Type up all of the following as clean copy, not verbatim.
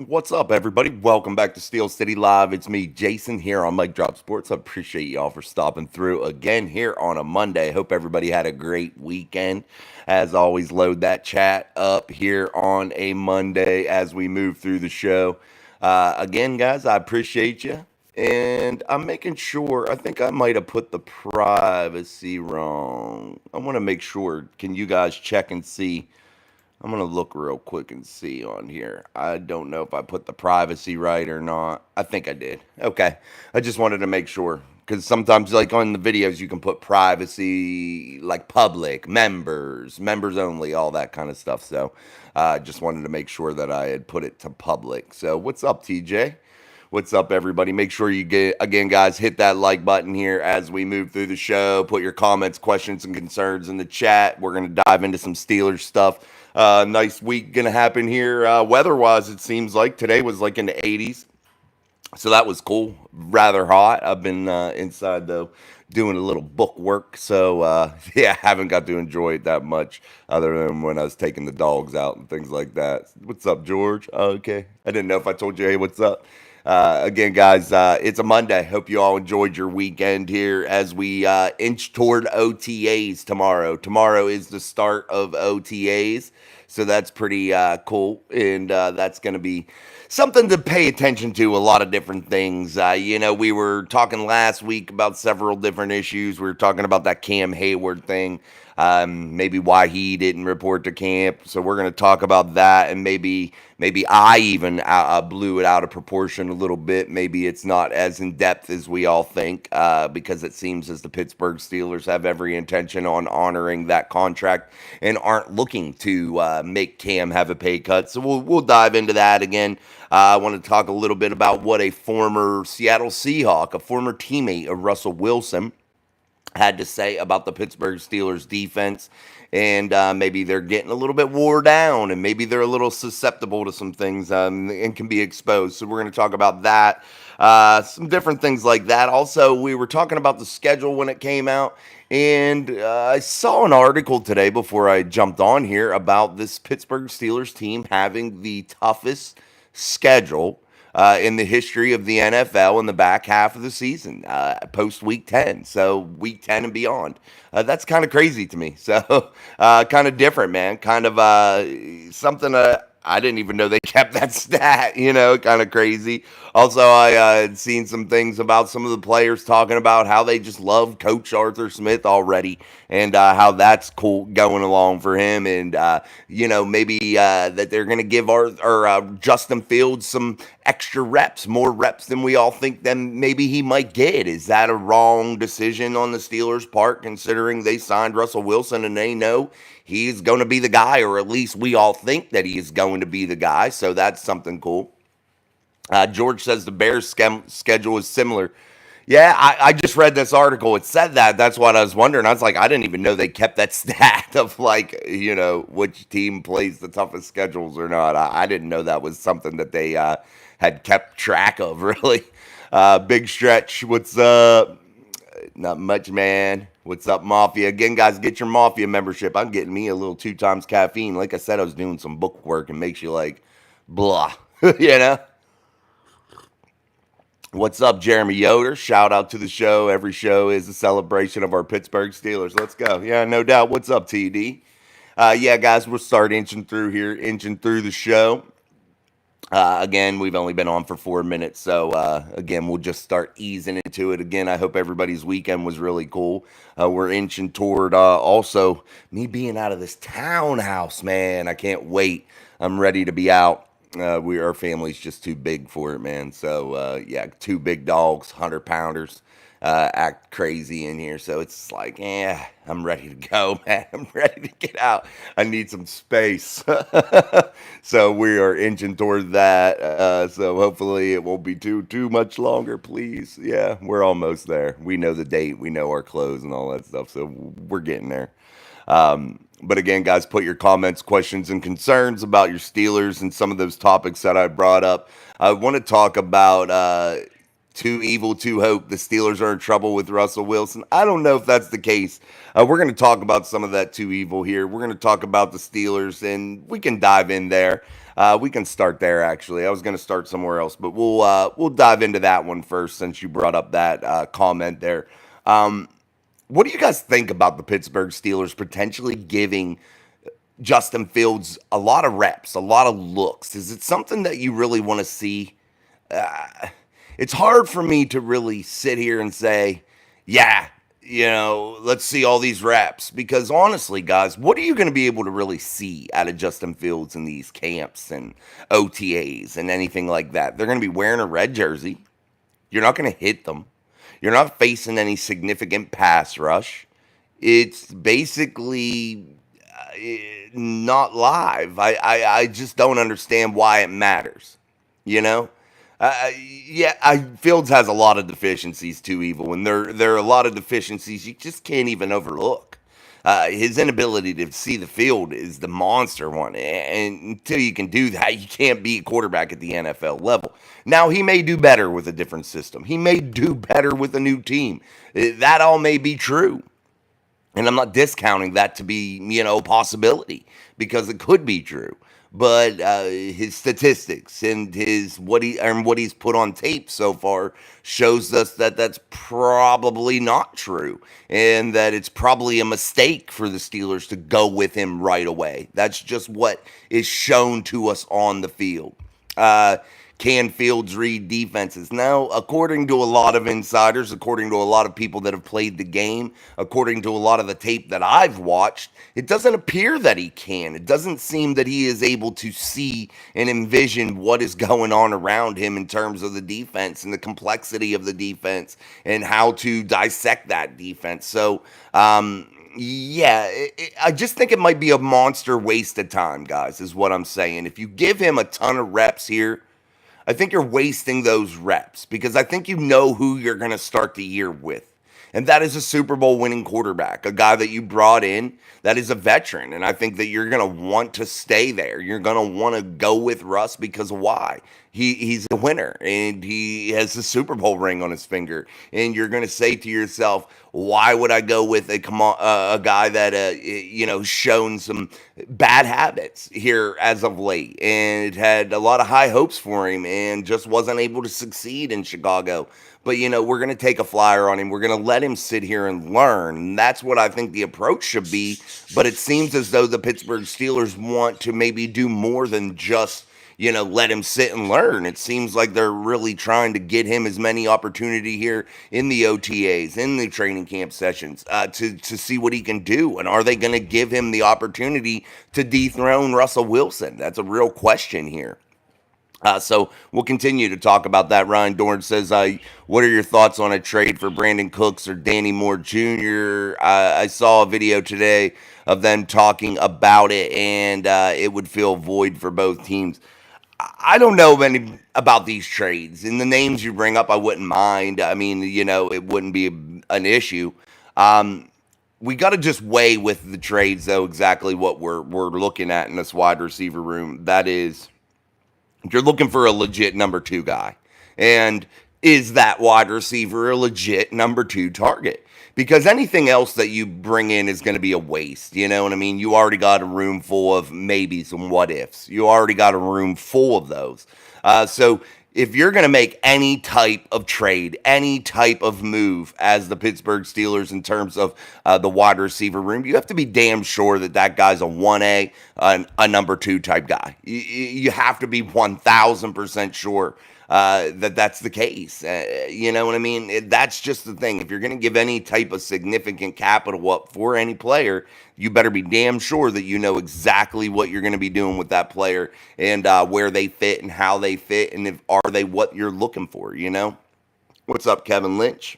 What's up, everybody? Welcome back to Steel City Live. It's me, Jason, here on Mike Drop Sports. I appreciate y'all for stopping through again here on a Monday. Hope everybody had a great weekend. As always, load that chat up here on a Monday as we move through the show. Again, guys, I appreciate you. And I'm making sure, I think I might have put the privacy wrong. I want to make sure. Can you guys check and see? I'm gonna look real quick and see on here. I don't know if I put the privacy right or not. I think I did. Okay. I just wanted to make sure because sometimes, like on the videos, you can put privacy, like public, members only, all that kind of stuff. So, I just wanted to make sure that I had put it to public. So, what's up, TJ? What's up, everybody? Make sure you get, again, guys, hit that like button here as we move through the show. Put your comments, questions, and concerns in the chat. We're going to dive into some Steelers stuff. Nice week going to happen here. Weather-wise, it seems like today was like in the 80s. So that was cool. Rather hot. I've been inside, though, doing a little book work. So, yeah, I haven't got to enjoy it that much other than when I was taking the dogs out and things like that. What's up, George? Oh, okay. I didn't know if I told you, hey, what's up? Again, guys, it's a Monday. Hope you all enjoyed your weekend here as we inch toward OTAs tomorrow. Tomorrow is the start of OTAs, so that's pretty cool, and that's going to be something to pay attention to. A lot of different things. We were talking last week about several different issues. We were talking about that Cam Hayward thing. Maybe why he didn't report to camp. So we're going to talk about that, and maybe I even blew it out of proportion a little bit. Maybe it's not as in depth as we all think, because it seems as the Pittsburgh Steelers have every intention on honoring that contract and aren't looking to make Cam have a pay cut. So we'll dive into that again. I want to talk a little bit about what a former Seattle Seahawk, a former teammate of Russell Wilson, had to say about the Pittsburgh Steelers defense, and maybe they're getting a little bit wore down, and maybe they're a little susceptible to some things and can be exposed. So we're going to talk about that, some different things like that. Also, we were talking about the schedule when it came out, and I saw an article today before I jumped on here about this Pittsburgh Steelers team having the toughest schedule in the history of the NFL in the back half of the season, post Week 10. So Week 10 and beyond. That's kind of crazy to me. So kind of different, man. Kind of something I didn't even know they kept that stat, kind of crazy. Also, I had seen some things about some of the players talking about how they just love Coach Arthur Smith already, and how that's cool going along for him. And, maybe that they're going to give Justin Fields some extra reps, more reps than we all think then maybe he might get. Is that a wrong decision on the Steelers' part, considering they signed Russell Wilson and they know he's going to be the guy, or at least we all think that he is going to be the guy? So that's something cool. George says the Bears' schedule is similar. Yeah, I just read this article. It said that. That's what I was wondering. I was like, I didn't even know they kept that stat of, like, which team plays the toughest schedules or not. I didn't know that was something that they had kept track of, really. Big Stretch, what's up? Not much, man. What's up, Mafia? Again, guys, get your Mafia membership. I'm getting me a little 2 times caffeine. Like I said, I was doing some book work and makes you like, blah, you know? What's up, Jeremy Yoder? Shout out to the show. Every show is a celebration of our Pittsburgh Steelers. Let's go. Yeah, no doubt. What's up, TD? Yeah, guys, we'll start inching through here, inching through the show. Again, we've only been on for 4 minutes, so again, we'll just start easing into it. Again, I hope everybody's weekend was really cool. We're inching toward also me being out of this townhouse, man. I can't wait. I'm ready to be out. Our family's just too big for it, man. So yeah, 2 big dogs, 100-pounders. Act crazy in here, so it's like, I'm ready to go, man. I'm ready to get out. I need some space. So we are inching toward that. So hopefully it won't be too much longer, please. Yeah, we're almost there. We know the date, we know our clothes and all that stuff, so we're getting there. But again, guys, put your comments, questions, and concerns about your Steelers and some of those topics that I brought up. I want to talk about too evil, too hope. The Steelers are in trouble with Russell Wilson. I don't know if that's the case. We're going to talk about some of that too evil here. We're going to talk about the Steelers, and we can dive in there. We can start there. Actually, I was going to start somewhere else, but we'll dive into that one first since you brought up that comment there. Um, what do you guys think about the Pittsburgh Steelers potentially giving Justin Fields a lot of reps, a lot of looks? Is it something that you really want to see? Uh, it's hard for me to really sit here and say, yeah, let's see all these reps. Because honestly, guys, what are you going to be able to really see out of Justin Fields in these camps and OTAs and anything like that? They're going to be wearing a red jersey. You're not going to hit them. You're not facing any significant pass rush. It's basically not live. I just don't understand why it matters. You know, yeah, Fields has a lot of deficiencies too, Evil, and there are a lot of deficiencies you just can't even overlook. His inability to see the field is the monster one, and until you can do that, you can't be a quarterback at the NFL level. Now, he may do better with a different system. He may do better with a new team. That all may be true. And I'm not discounting that to be, a possibility because it could be true. But his statistics and what he's put on tape so far shows us that that's probably not true, and that it's probably a mistake for the Steelers to go with him right away. That's just what is shown to us on the field. Uh, can Fields read defenses? Now, according to a lot of insiders, according to a lot of people that have played the game, according to a lot of the tape that I've watched, it doesn't appear that he can. It doesn't seem that he is able to see and envision what is going on around him in terms of the defense and the complexity of the defense and how to dissect that defense. So, yeah, I just think it might be a monster waste of time, guys, is what I'm saying. If you give him a ton of reps here, I think you're wasting those reps because I think you know who you're going to start the year with. And that is a Super Bowl winning quarterback, a guy that you brought in that is a veteran. And I think that you're going to want to stay there. You're going to want to go with Russ because why? He's a winner and he has a Super Bowl ring on his finger. And you're going to say to yourself, why would I go with a guy that shown some bad habits here as of late and had a lot of high hopes for him and just wasn't able to succeed in Chicago? But, we're going to take a flyer on him. We're going to let him sit here and learn. And that's what I think the approach should be. But it seems as though the Pittsburgh Steelers want to maybe do more than just, let him sit and learn. It seems like they're really trying to get him as many opportunity here in the OTAs, in the training camp sessions, to see what he can do. And are they going to give him the opportunity to dethrone Russell Wilson? That's a real question here. So we'll continue to talk about that. Ryan Dorn says, what are your thoughts on a trade for Brandon Cooks or Danny Moore Jr.? I saw a video today of them talking about it, and it would feel void for both teams. I don't know any about these trades. And the names you bring up, I wouldn't mind. I mean, it wouldn't be an issue. We got to just weigh with the trades, though, exactly what we're looking at in this wide receiver room. That is, you're looking for a legit number two guy. And is that wide receiver a legit number two target? Because anything else that you bring in is going to be a waste. You know what I mean? You already got a room full of maybes and what ifs. You already got a room full of those. So if you're going to make any type of trade, any type of move as the Pittsburgh Steelers in terms of the wide receiver room, you have to be damn sure that that guy's a 1A, a number two type guy. You have to be 1,000% sure that that's the case. You know what I mean? That's just the thing. If you're going to give any type of significant capital up for any player, you better be damn sure that you know exactly what you're going to be doing with that player and where they fit and how they fit and are they what you're looking for, What's up, Kevin Lynch?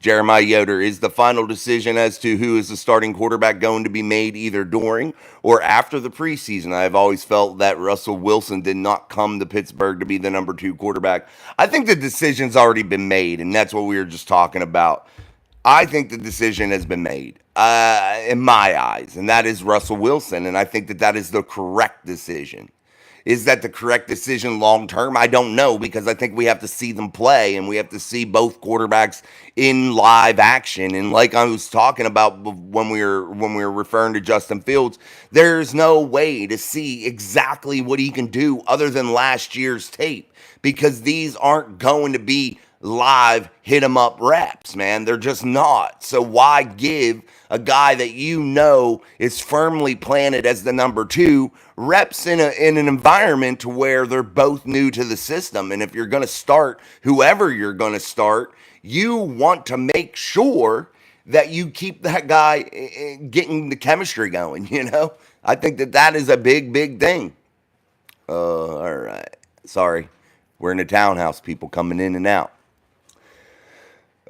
Jeremiah Yoder, is the final decision as to who is the starting quarterback going to be made either during or after the preseason? I've always felt that Russell Wilson did not come to Pittsburgh to be the number two quarterback. I think the decision's already been made, and that's what we were just talking about. I think the decision has been made in my eyes, and that is Russell Wilson, and I think that is the correct decision. Is that the correct decision long term? I don't know, because I think we have to see them play and we have to see both quarterbacks in live action. And like I was talking about when we were referring to Justin Fields, there's no way to see exactly what he can do other than last year's tape, because these aren't going to be live hit 'em up reps, man. They're just not. So why give a guy that you know is firmly planted as the number two reps in an environment to where they're both new to the system? And if you're going to start whoever you're going to start, you want to make sure that you keep that guy getting the chemistry going, you know? I think that that is a big, big thing. All right. Sorry. We're in a townhouse, people coming in and out.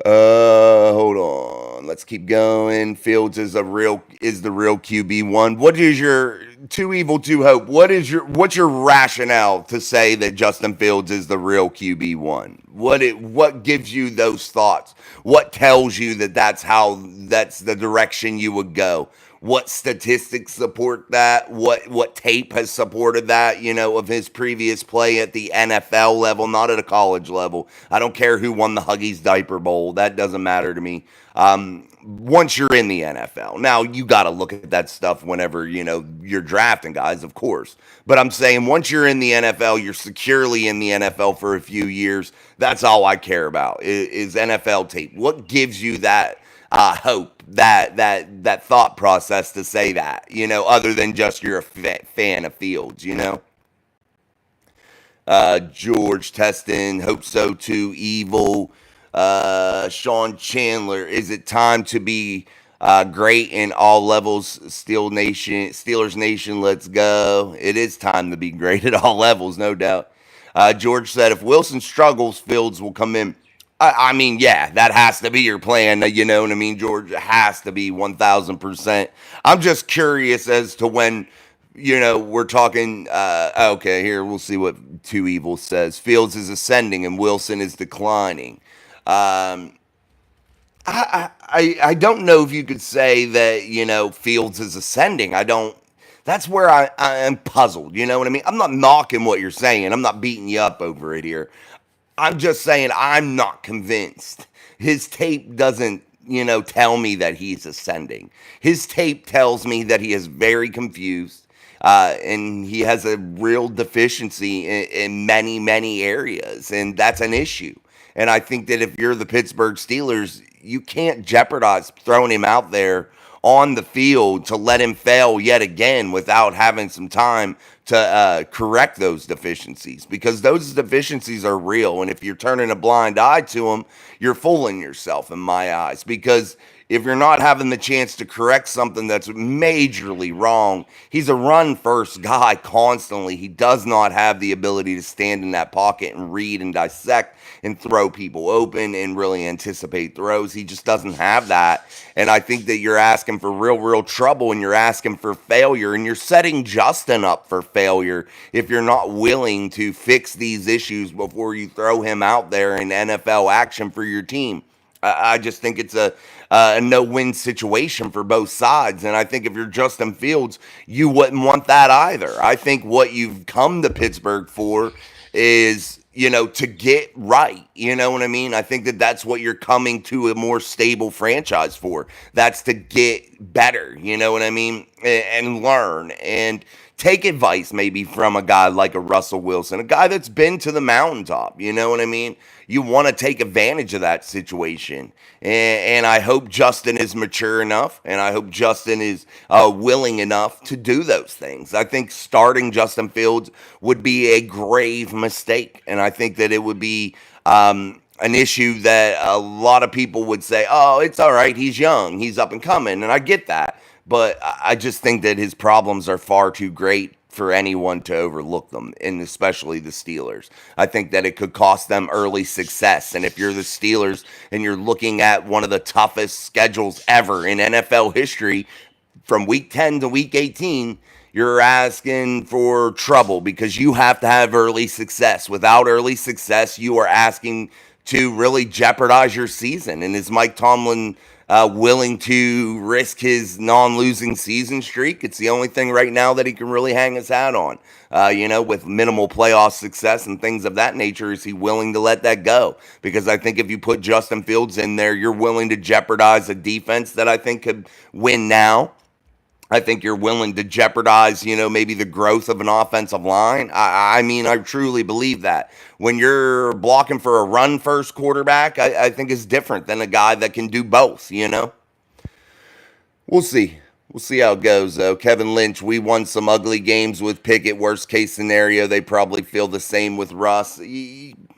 Hold on. Let's keep going. Fields is the real QB1. What is your too evil to hope? What's your rationale to say that Justin Fields is the real QB1? What gives you those thoughts? What tells you that that's the direction you would go? What statistics support that? What tape has supported that, of his previous play at the NFL level, not at a college level? I don't care who won the Huggies Diaper Bowl. That doesn't matter to me. Once you're in the NFL. Now, you got to look at that stuff whenever, you're drafting guys, of course. But I'm saying once you're in the NFL, you're securely in the NFL for a few years. That's all I care about is NFL tape. What gives you that hope, that thought process to say that, other than just you're a fan of Fields, George Teston, hope so too. Evil. Sean Chandler, is it time to be great in all levels? Steelers Nation, let's go. It is time to be great at all levels, no doubt. George said, if Wilson struggles, Fields will come in. I mean, yeah, that has to be your plan. You know what I mean, George? It has to be 1,000%. I'm just curious as to when, we're talking. Okay, here, we'll see what Too Evil says. Fields is ascending and Wilson is declining. I don't know if you could say that, Fields is ascending. That's where I am puzzled. You know what I mean? I'm not knocking what you're saying. I'm not beating you up over it here. I'm just saying I'm not convinced. His tape doesn't, tell me that he's ascending. His tape tells me that he is very confused, and he has a real deficiency in many, many areas, and that's an issue. And I think that if you're the Pittsburgh Steelers, you can't jeopardize throwing him out there on the field to let him fail yet again without having some time to correct those deficiencies, because those deficiencies are real. And if you're turning a blind eye to them, you're fooling yourself in my eyes, because if you're not having the chance to correct something that's majorly wrong, he's a run-first guy constantly. He does not have the ability to stand in that pocket and read and dissect and throw people open and really anticipate throws. He just doesn't have that. And I think that you're asking for real trouble, and you're asking for failure, and you're setting Justin up for failure if you're not willing to fix these issues before you throw him out there in NFL action for your team. I just think it's a no-win situation for both sides. And I think if you're Justin Fields, you wouldn't want that either. I think what you've come to Pittsburgh for is, to get right. You know what I mean? I think that that's what you're coming to a more stable franchise for. That's to get better, you know what I mean? And learn and take advice maybe from a guy like a Russell Wilson, a guy that's been to the mountaintop, you know what I mean? You want to take advantage of that situation. And I hope Justin is mature enough, and I hope Justin is willing enough to do those things. I think starting Justin Fields would be a grave mistake, and I think that it would be an issue that a lot of people would say, oh, it's all right, he's young, he's up and coming, and I get that. But I just think that his problems are far too great for anyone to overlook them, and especially the Steelers. I think that it could cost them early success. And if you're the Steelers and you're looking at one of the toughest schedules ever in NFL history, from week 10 to week 18, you're asking for trouble because you have to have early success. Without early success, you are asking to really jeopardize your season. And as Mike Tomlin willing to risk his non-losing season streak. It's the only thing right now that he can really hang his hat on. With minimal playoff success and things of that nature, is he willing to let that go? Because I think if you put Justin Fields in there, you're willing to jeopardize a defense that I think could win now. I think you're willing to jeopardize, maybe the growth of an offensive line. I mean, I truly believe that. When you're blocking for a run first quarterback, I think is different than a guy that can do both. We'll see. We'll see how it goes, though. Kevin Lynch, we won some ugly games with Pickett. Worst case scenario, they probably feel the same with Russ.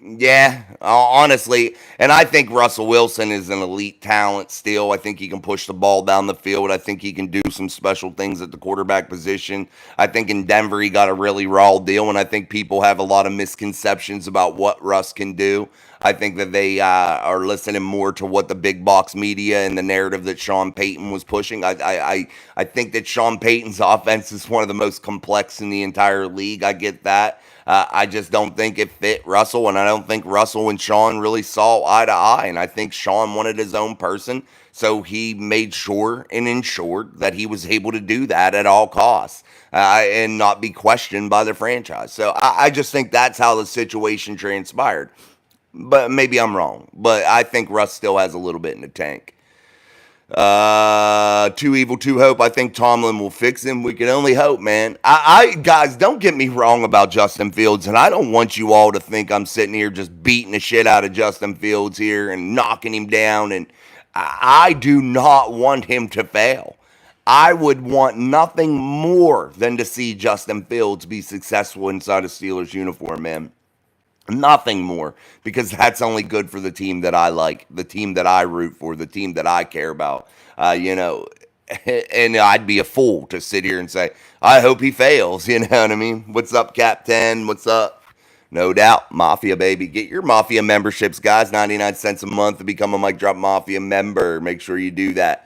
Yeah, honestly. And I think Russell Wilson is an elite talent still. I think he can push the ball down the field. I think he can do some special things at the quarterback position. I think in Denver, he got a really raw deal, and I think people have a lot of misconceptions about what Russ can do. I think that they are listening more to what the big box media and the narrative that Sean Payton was pushing. I think that Sean Payton's offense is one of the most complex in the entire league. I get that. I just don't think it fit Russell, and I don't think Russell and Sean really saw eye to eye. And I think Sean wanted his own person, so he made sure and ensured that he was able to do that at all costs and not be questioned by the franchise. So I just think that's how the situation transpired. But maybe I'm wrong. But I think Russ still has a little bit in the tank. Too evil, too hope. I think Tomlin will fix him. We can only hope, man. Guys, don't get me wrong about Justin Fields, and I don't want you all to think I'm sitting here just beating the shit out of Justin Fields here and knocking him down. And I do not want him to fail. I would want nothing more than to see Justin Fields be successful inside a Steelers uniform, man. Nothing more, because that's only good for the team that I like, the team that I root for, the team that I care about. And I'd be a fool to sit here and say, I hope he fails. You know what I mean? What's up, Cap 10? What's up? No doubt, Mafia, baby. Get your Mafia memberships, guys. 99 cents a month to become a Mic Drop Mafia member. Make sure you do that.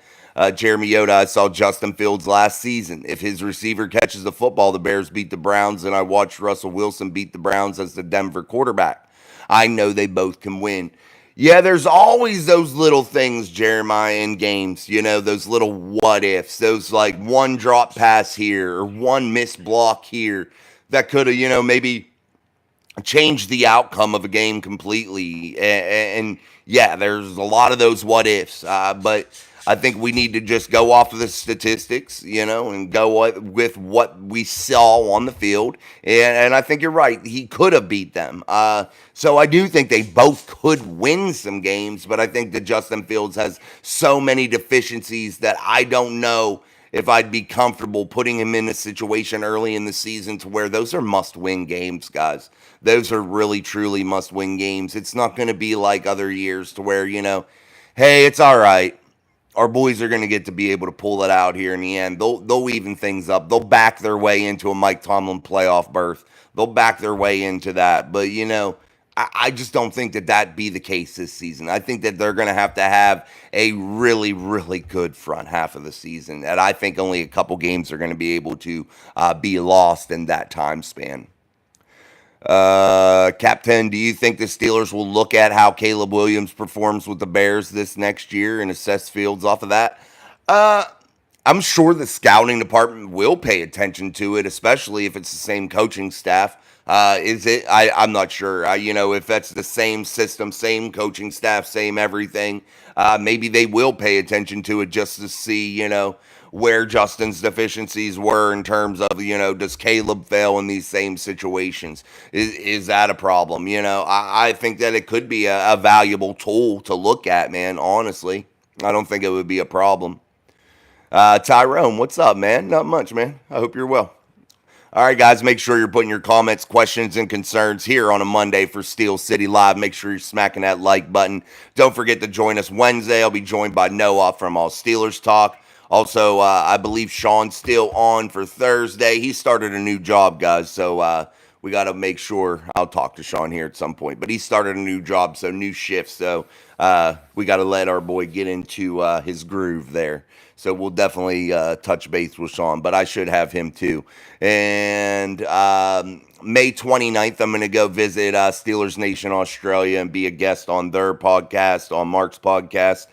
Jeremy Yoda, I saw Justin Fields last season. If his receiver catches the football, the Bears beat the Browns, and I watched Russell Wilson beat the Browns as the Denver quarterback. I know they both can win. Yeah, there's always those little things, Jeremiah, in games, those little what ifs, those like one drop pass here or one missed block here that could have, maybe changed the outcome of a game completely. And yeah, there's a lot of those what ifs, but I think we need to just go off of the statistics, and go with what we saw on the field. And I think you're right. He could have beat them. So I do think they both could win some games, but I think that Justin Fields has so many deficiencies that I don't know if I'd be comfortable putting him in a situation early in the season to where those are must-win games, guys. Those are really, truly must-win games. It's not going to be like other years to where, hey, it's all right. Our boys are going to get to be able to pull it out here in the end. They'll even things up. They'll back their way into a Mike Tomlin playoff berth. They'll back their way into that. But, I just don't think that that'd be the case this season. I think that they're going to have a really, really good front half of the season. And I think only a couple games are going to be able to be lost in that time span. Cap 10, do you think the Steelers will look at how Caleb Williams performs with the Bears this next year and assess Fields off of that? I'm sure the scouting department will pay attention to it, especially if it's the same coaching staff. Is it? I'm not sure. If that's the same system, same coaching staff, same everything, maybe they will pay attention to it just to see, where Justin's deficiencies were in terms of, does Caleb fail in these same situations? Is that a problem? I think that it could be a valuable tool to look at, man, honestly. I don't think it would be a problem. Tyrone, what's up, man? Not much, man. I hope you're well. All right, guys, make sure you're putting your comments, questions, and concerns here on a Monday for Steel City Live. Make sure you're smacking that like button. Don't forget to join us Wednesday. I'll be joined by Noah from All Steelers Talk. Also, I believe Sean's still on for Thursday. He started a new job, guys, so we got to make sure. I'll talk to Sean here at some point. But he started a new job, so new shift. So we got to let our boy get into his groove there. So we'll definitely touch base with Sean, but I should have him too. And May 29th, I'm going to go visit Steelers Nation Australia and be a guest on their podcast, on Mark's podcast.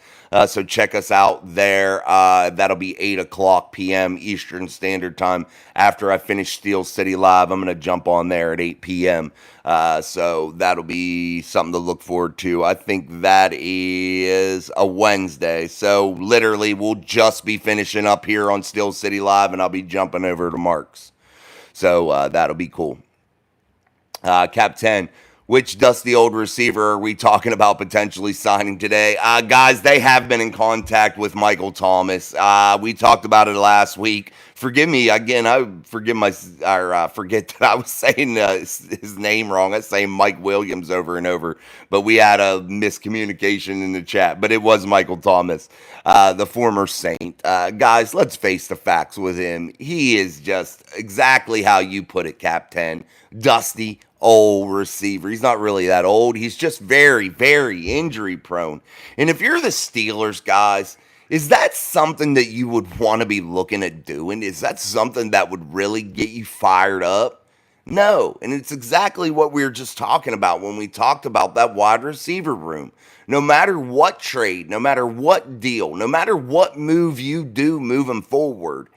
So check us out there. That'll be 8 o'clock p.m. Eastern Standard Time. After I finish Steel City Live, I'm going to jump on there at 8 p.m. So that'll be something to look forward to. I think that is a Wednesday. So literally, we'll just be finishing up here on Steel City Live, and I'll be jumping over to Mark's. So that'll be cool. Cap 10. Which dusty old receiver are we talking about potentially signing today? Guys, they have been in contact with Michael Thomas. We talked about it last week. Forgive me again. I forget that I was saying his name wrong. I was saying Mike Williams over and over, but we had a miscommunication in the chat. But it was Michael Thomas, the former Saint. Guys, let's face the facts with him. He is just exactly how you put it, Cap 10. Dusty old receiver. He's not really that old. He's just very, very injury prone. And if you're the Steelers, guys, is that something that you would want to be looking at doing? Is that something that would really get you fired up? No. And it's exactly what we were just talking about when we talked about that wide receiver room. No matter what trade, no matter what deal, no matter what move you do moving forward,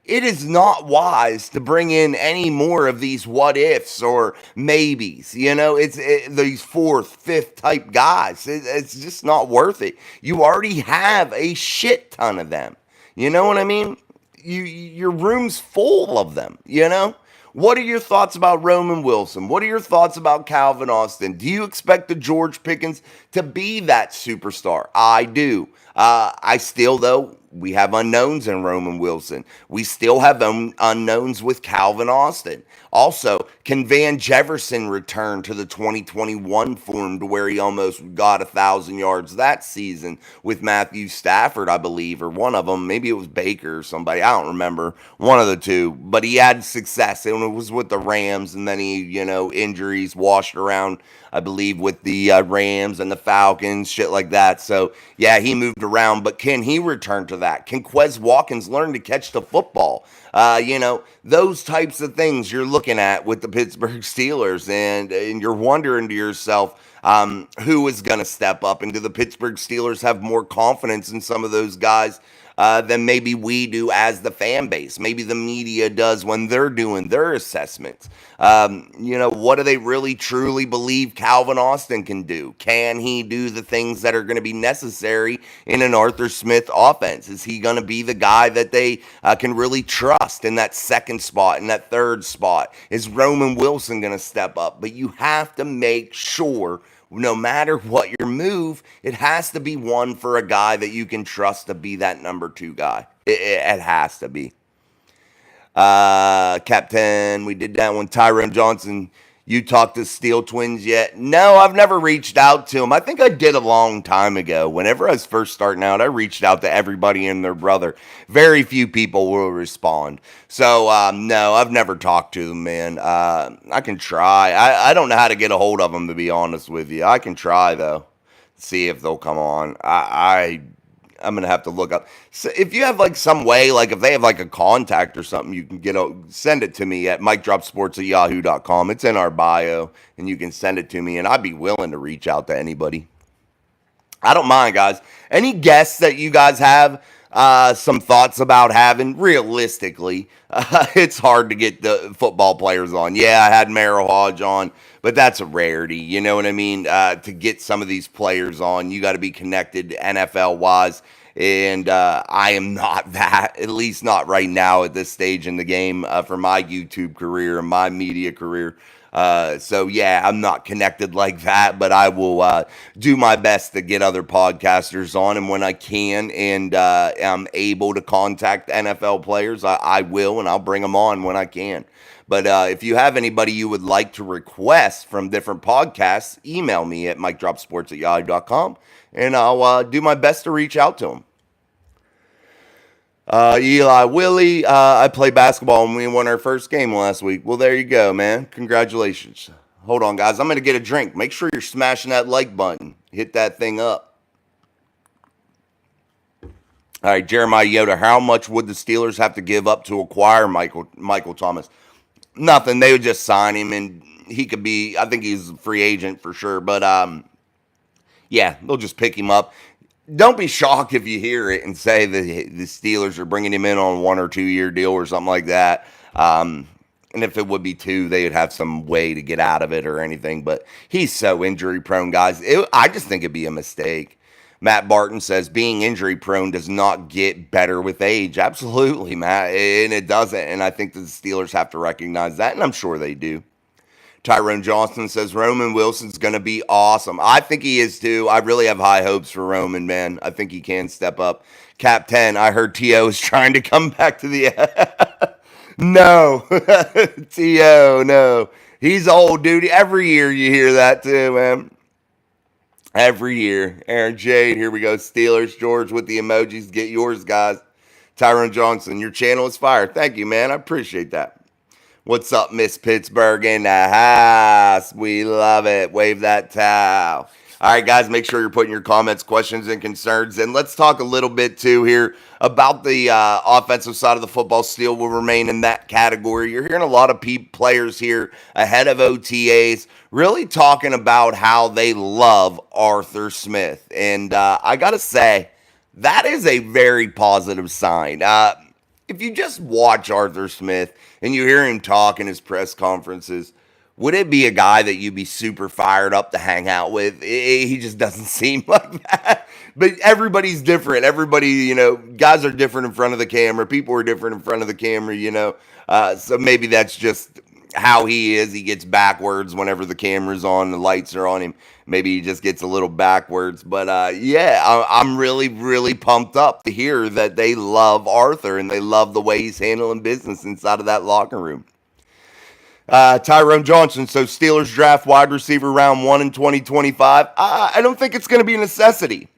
it is not wise to bring in any more of these what ifs or maybes. It's these fourth, fifth type guys. It's just not worth it. You already have a shit ton of them. You know what I mean? Your room's full of them. What are your thoughts about Roman Wilson? What are your thoughts about Calvin Austin? Do you expect the George Pickens to be that superstar? I do. I still, though, we have unknowns in Roman Wilson. We still have unknowns with Calvin Austin. Also, can Van Jefferson return to the 2021 form to where he almost got 1,000 yards that season with Matthew Stafford, I believe, or one of them. Maybe it was Baker or somebody. I don't remember. One of the two. But he had success, and it was with the Rams, and then he, injuries washed around, I believe, with the Rams and the Falcons, shit like that. So, yeah, he moved around. But can he return to that? Can Quez Watkins learn to catch the football? Those types of things you're looking at with the Pittsburgh Steelers, and you're wondering to yourself, who is going to step up? And do the Pittsburgh Steelers have more confidence in some of those guys than maybe we do as the fan base? Maybe the media does when they're doing their assessments. What do they really truly believe Calvin Austin can do? Can he do the things that are going to be necessary in an Arthur Smith offense? Is he going to be the guy that they can really trust in that second spot, in that third spot? Is Roman Wilson going to step up? But you have to make sure, no matter what your move, it has to be one for a guy that you can trust to be that number 2 guy. It has to be. Captain, we did that one. Tyrone Johnson, you talked to Steel Twins yet? No, I've never reached out to him. I think I did a long time ago. Whenever I was first starting out, I reached out to everybody and their brother. Very few people will respond. So, no, I've never talked to them, man. I can try. I don't know how to get a hold of them, to be honest with you. I can try, though. See if they'll come on. I'm going to have to look up. So if you have some way, if they have a contact or something, you can send it to me at mikedropsports@yahoo.com. It's in our bio, and you can send it to me, and I'd be willing to reach out to anybody. I don't mind, guys. Any guests that you guys have some thoughts about having? Realistically, it's hard to get the football players on. Yeah, I had Merrill Hodge on, but that's a rarity. You know what I mean? To get some of these players on, you got to be connected NFL-wise, and I am not that, at least not right now at this stage in the game for my YouTube career and my media career. So yeah, I'm not connected like that, but I will do my best to get other podcasters on, and when I can and I'm able to contact NFL players, I will, and I'll bring them on when I can. But if you have anybody you would like to request from different podcasts, email me at mikedropsports@yahoo.com, and I'll do my best to reach out to them. Eli Willie, I played basketball and we won our first game last week. Well, there you go, man. Congratulations. Hold on, guys. I'm going to get a drink. Make sure you're smashing that like button. Hit that thing up. All right, Jeremiah Yoder, how much would the Steelers have to give up to acquire Michael Thomas? Nothing. They would just sign him, and he could be. I think he's a free agent for sure. But yeah, they'll just pick him up. Don't be shocked if you hear it and say that the Steelers are bringing him in on a 1 or 2 year deal or something like that. And if it would be 2, they would have some way to get out of it or anything. But he's so injury prone, guys. I just think it'd be a mistake. Matt Barton says being injury prone does not get better with age. Absolutely, Matt. And it doesn't. And I think the Steelers have to recognize that. And I'm sure they do. Tyrone Johnson says Roman Wilson's going to be awesome. I think he is too. I really have high hopes for Roman, man. I think he can step up. Cap 10, I heard T.O. is trying to come back to the... No. T.O., no. He's old, dude. Every year you hear that too, man. Every year. Aaron Jade, here we go. Steelers, George with the emojis. Get yours, guys. Tyrone Johnson, your channel is fire. Thank you, man. I appreciate that. What's up, Miss Pittsburgh in the house? We love it. Wave that towel. All right, guys, make sure you're putting your comments, questions, and concerns. And let's talk a little bit, too, here about the offensive side of the football. Steel will remain in that category. You're hearing a lot of players here ahead of OTAs really talking about how they love Arthur Smith. And I got to say, that is a very positive sign. If you just watch Arthur Smith and you hear him talk in his press conferences, would it be a guy that you'd be super fired up to hang out with? He just doesn't seem like that. But everybody's different. Everybody, guys are different in front of the camera. People are different in front of the camera, So maybe that's just how he is. He gets backwards whenever the camera's on, the lights are on him. Maybe he just gets a little backwards. But yeah, I'm really, really pumped up to hear that they love Arthur and they love the way he's handling business inside of that locker room. Tyrone Johnson, so Steelers draft wide receiver round 1 in 2025. I don't think it's going to be a necessity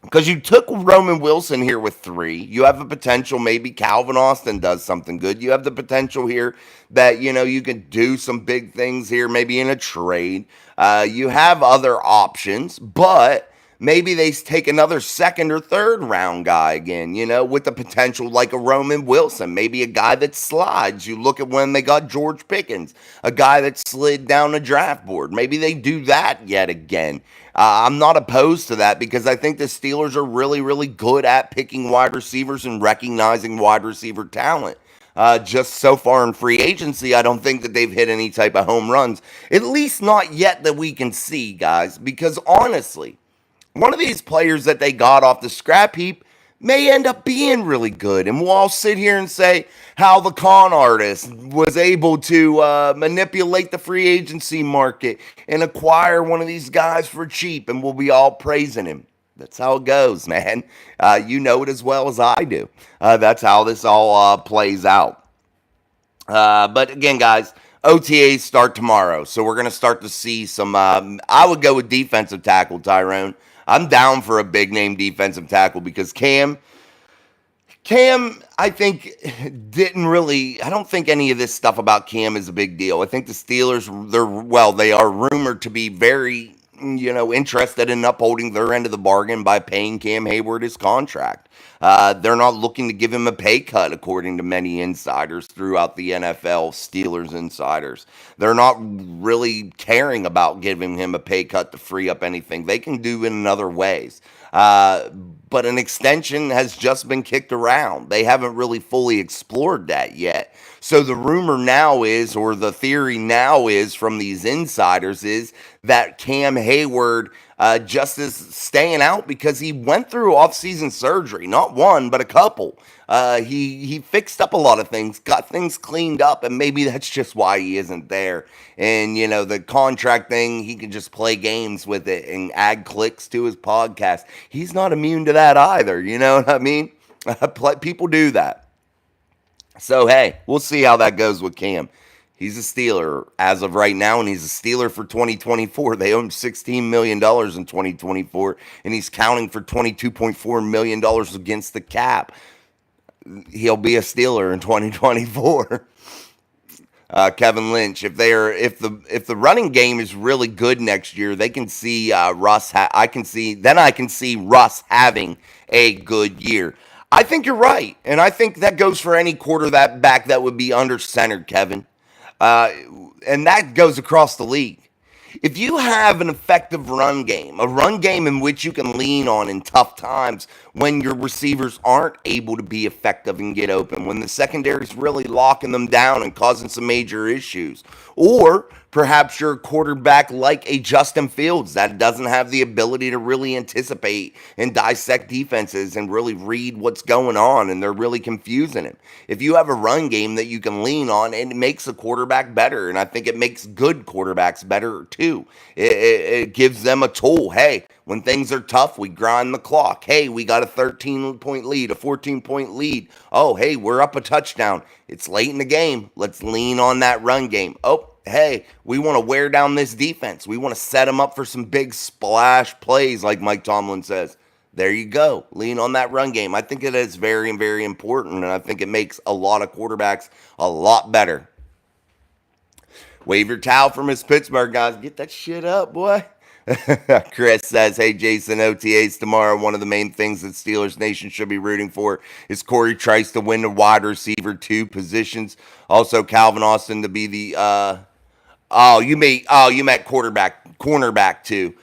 because you took Roman Wilson here with 3. You have the potential maybe Calvin Austin does something good. You have the potential here that, you can do some big things here, maybe in a trade. You have other options, but maybe they take another 2nd or 3rd round guy again, with the potential like a Roman Wilson, maybe a guy that slides. You look at when they got George Pickens, a guy that slid down the draft board. Maybe they do that yet again. I'm not opposed to that because I think the Steelers are really, really good at picking wide receivers and recognizing wide receiver talent. Just so far in free agency, I don't think that they've hit any type of home runs, at least not yet that we can see, guys, because honestly, one of these players that they got off the scrap heap may end up being really good. And we'll all sit here and say how the con artist was able to manipulate the free agency market and acquire one of these guys for cheap, and we'll be all praising him. That's how it goes, man. You know it as well as I do. That's how this all plays out. But again, guys, OTAs start tomorrow. So we're going to start to see some, I would go with defensive tackle, Tyrone. I'm down for a big name defensive tackle because Cam, I think, I don't think any of this stuff about Cam is a big deal. I think the Steelers, they are rumored to be very, interested in upholding their end of the bargain by paying Cam Hayward his contract. They're not looking to give him a pay cut, according to many insiders throughout the NFL, Steelers insiders. They're not really caring about giving him a pay cut to free up anything. They can do it in other ways. But an extension has just been kicked around. They haven't really fully explored that yet. So the rumor now is, or the theory now is from these insiders, is that Cam Hayward just is staying out because he went through offseason surgery, not one, but a couple. He fixed up a lot of things, got things cleaned up, and maybe that's just why he isn't there. And, the contract thing, he can just play games with it and add clicks to his podcast. He's not immune to that either, you know what I mean? People do that. So, hey, we'll see how that goes with Cam. He's a Steeler as of right now, and he's a Steeler for 2024. They owe him $16 million in 2024, and he's counting for $22.4 million against the cap. He'll be a Steeler in 2024. Kevin Lynch, if the running game is really good next year, they can see Russ. I can see Russ having a good year. I think you're right, and I think that goes for any quarterback that would be under centered, Kevin, uh, and that goes across the league. If you have an effective run game, a run game in which you can lean on in tough times when your receivers aren't able to be effective and get open, when the secondary is really locking them down and causing some major issues, or perhaps you're a quarterback like a Justin Fields that doesn't have the ability to really anticipate and dissect defenses and really read what's going on, and they're really confusing him. If you have a run game that you can lean on, it makes a quarterback better, and I think it makes good quarterbacks better too. It gives them a tool. Hey, when things are tough, we grind the clock. Hey, we got a 13-point lead, a 14-point lead. Oh, hey, we're up a touchdown. It's late in the game. Let's lean on that run game. Oh, hey, we want to wear down this defense. We want to set them up for some big splash plays, like Mike Tomlin says. There you go. Lean on that run game. I think it is very, very important, and I think it makes a lot of quarterbacks a lot better. Wave your towel for Miss Pittsburgh, guys. Get that shit up, boy. Chris says, hey, Jason, OTAs tomorrow. One of the main things that Steelers Nation should be rooting for is Corey Trice to win the wide receiver 2 positions. Also, Calvin Austin to be the you meant cornerback too.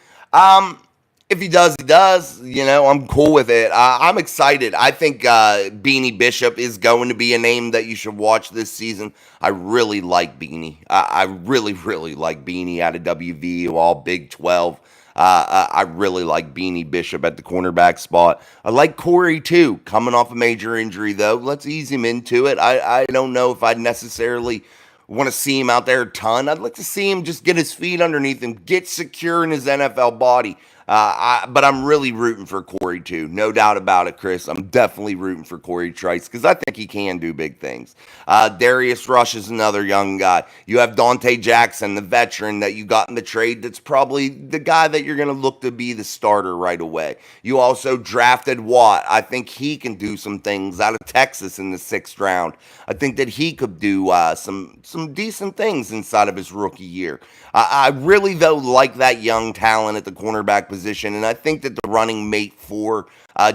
If he does, he does. You know, I'm cool with it. I'm excited. I think Beanie Bishop is going to be a name that you should watch this season. I really like Beanie. I really, really like Beanie out of WV, all Big 12. I really like Beanie Bishop at the cornerback spot. I like Corey too, coming off a major injury though. Let's ease him into it. I don't know if I'd necessarily want to see him out there a ton. I'd like to see him just get his feet underneath him, get secure in his NFL body. But I'm really rooting for Corey too. No doubt about it, Chris. I'm definitely rooting for Corey Trice because I think he can do big things. Darius Rush is another young guy. You have Dante Jackson, the veteran that you got in the trade. That's probably the guy that you're going to look to be the starter right away. You also drafted Watt. I think he can do some things out of Texas in the 6th round. I think that he could do some decent things inside of his rookie year. I really, though, like that young talent at the cornerback position, and I think that the running mate for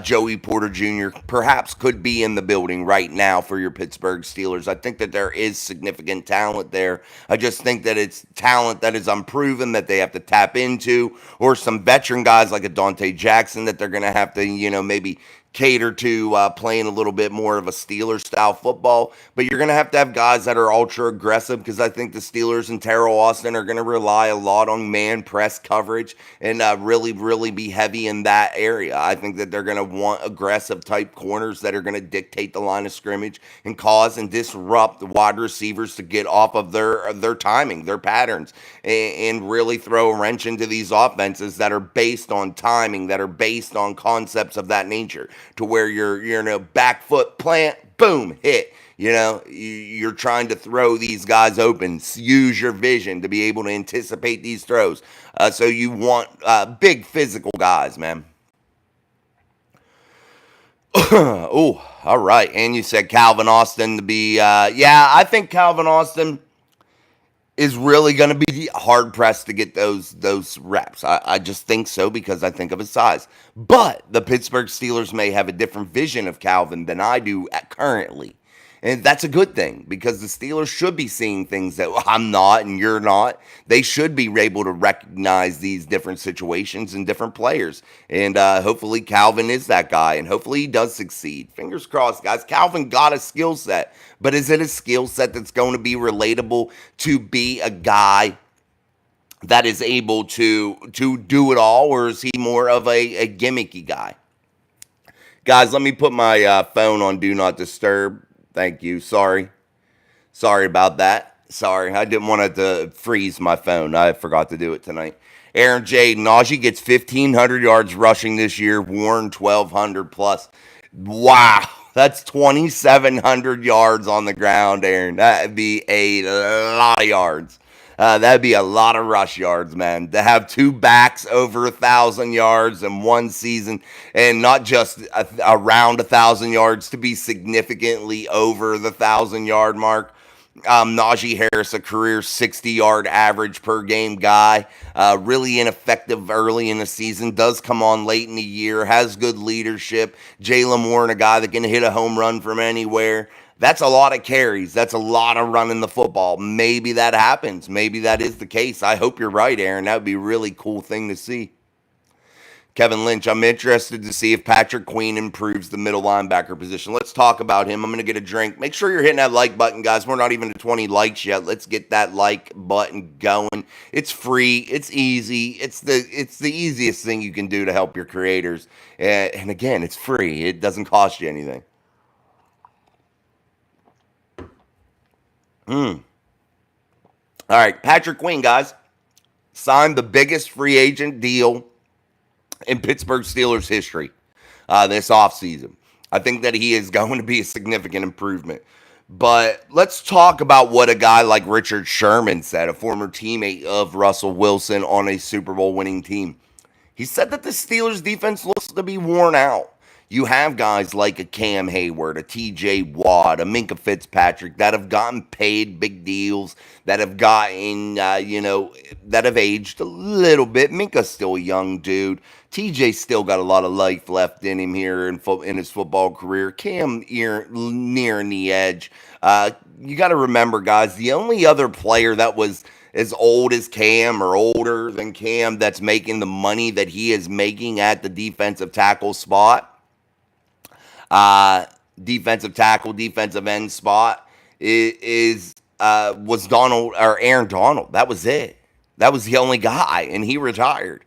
Joey Porter Jr. perhaps could be in the building right now for your Pittsburgh Steelers. I think that there is significant talent there. I just think that it's talent that is unproven that they have to tap into, or some veteran guys like a Dante Jackson that they're going to have to, maybe cater to playing a little bit more of a Steelers-style football. But you're going to have guys that are ultra-aggressive because I think the Steelers and Terrell Austin are going to rely a lot on man-press coverage and really, really be heavy in that area. I think that they're going to want aggressive-type corners that are going to dictate the line of scrimmage and cause and disrupt the wide receivers to get off of their timing, their patterns, and really throw a wrench into these offenses that are based on timing, that are based on concepts of that nature, to where you're back foot plant, boom, hit. You're trying to throw these guys open. Use your vision to be able to anticipate these throws. So you want big physical guys, man. Oh, all right. And you said Calvin Austin to be, I think Calvin Austin is really going to be hard pressed to get those reps. I just think so because I think of his size. But the Pittsburgh Steelers may have a different vision of Calvin than I do currently. And that's a good thing because the Steelers should be seeing things that I'm not and you're not. They should be able to recognize these different situations and different players. And hopefully Calvin is that guy, and hopefully he does succeed. Fingers crossed, guys. Calvin got a skill set, but is it a skill set that's going to be relatable to be a guy that is able to do it all, or is he more of a gimmicky guy? Guys, let me put my phone on Do Not Disturb. Thank you. Sorry about that. Sorry. I didn't want it to freeze my phone. I forgot to do it tonight. Aaron J. Najee gets 1,500 yards rushing this year. Warren 1,200 plus. Wow. That's 2,700 yards on the ground, Aaron. That'd be a lot of yards. That'd be a lot of rush yards, man. To have 2 backs over 1,000 yards in one season, and not just around 1,000 yards, to be significantly over the 1,000-yard mark. Najee Harris, a career 60-yard average per game guy, really ineffective early in the season, does come on late in the year, has good leadership. Jalen Warren, a guy that can hit a home run from anywhere. That's a lot of carries. That's a lot of running the football. Maybe that happens. Maybe that is the case. I hope you're right, Aaron. That would be a really cool thing to see. Kevin Lynch, I'm interested to see if Patrick Queen improves the middle linebacker position. Let's talk about him. I'm going to get a drink. Make sure you're hitting that like button, guys. We're not even to 20 likes yet. Let's get that like button going. It's free. It's easy. It's the easiest thing you can do to help your creators. And again, it's free. It doesn't cost you anything. All right, Patrick Queen, guys, signed the biggest free agent deal in Pittsburgh Steelers history this offseason. I think that he is going to be a significant improvement. But let's talk about what a guy like Richard Sherman said, a former teammate of Russell Wilson on a Super Bowl winning team. He said that the Steelers defense looks to be worn out. You have guys like a Cam Hayward, a TJ Watt, a Minkah Fitzpatrick that have gotten paid big deals, that have gotten, that have aged a little bit. Minkah's still a young dude. TJ's still got a lot of life left in him here in his football career. Cam nearing the edge. You got to remember, guys, the only other player that was as old as Cam or older than Cam that's making the money that he is making at the defensive tackle spot, defensive tackle, defensive end spot was Donald or Aaron Donald. That was it. That was the only guy, and he retired.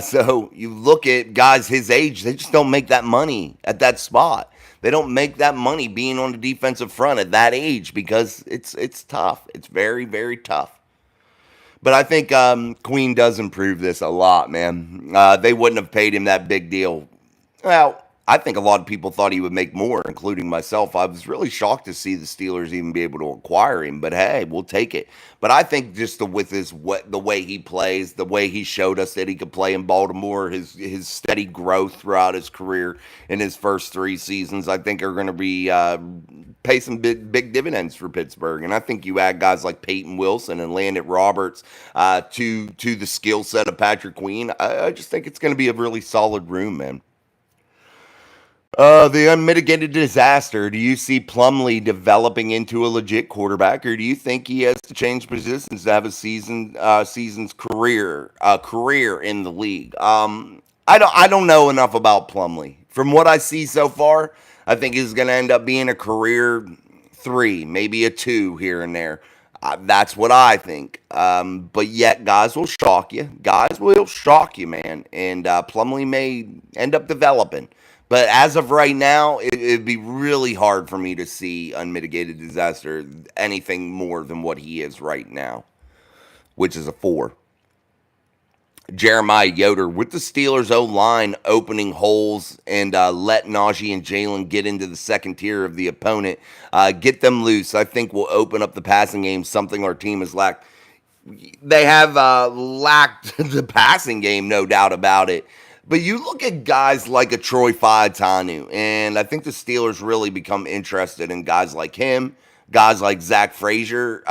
So you look at guys his age, they just don't make that money at that spot. They don't make that money being on the defensive front at that age because it's tough. It's very, very tough. But I think Queen does improve this a lot, man. They wouldn't have paid him that big deal. Well, I think a lot of people thought he would make more, including myself. I was really shocked to see the Steelers even be able to acquire him, but hey, we'll take it. But I think just the way he plays, the way he showed us that he could play in Baltimore, his steady growth throughout his career in his first 3 seasons, I think are going to be pay some big dividends for Pittsburgh. And I think you add guys like Peyton Wilson and Landon Roberts to the skill set of Patrick Queen. I just think it's going to be a really solid room, man. The unmitigated disaster. Do you see Plumlee developing into a legit quarterback, or do you think he has to change positions to have a season's career in the league? I don't know enough about Plumlee. From what I see so far, I think he's going to end up being a career 3, maybe a 2 here and there. That's what I think. But yet, guys will shock you. Guys will shock you, man. And Plumlee may end up developing. But as of right now, it'd be really hard for me to see unmitigated disaster anything more than what he is right now, which is a 4. Jeremiah Yoder, with the Steelers' O-line opening holes and let Najee and Jalen get into the second tier of the opponent, get them loose, I think will open up the passing game, something our team has lacked. They have lacked the passing game, no doubt about it. But you look at guys like a Troy Fautanu, and I think the Steelers really become interested in guys like him, guys like Zach Frazier,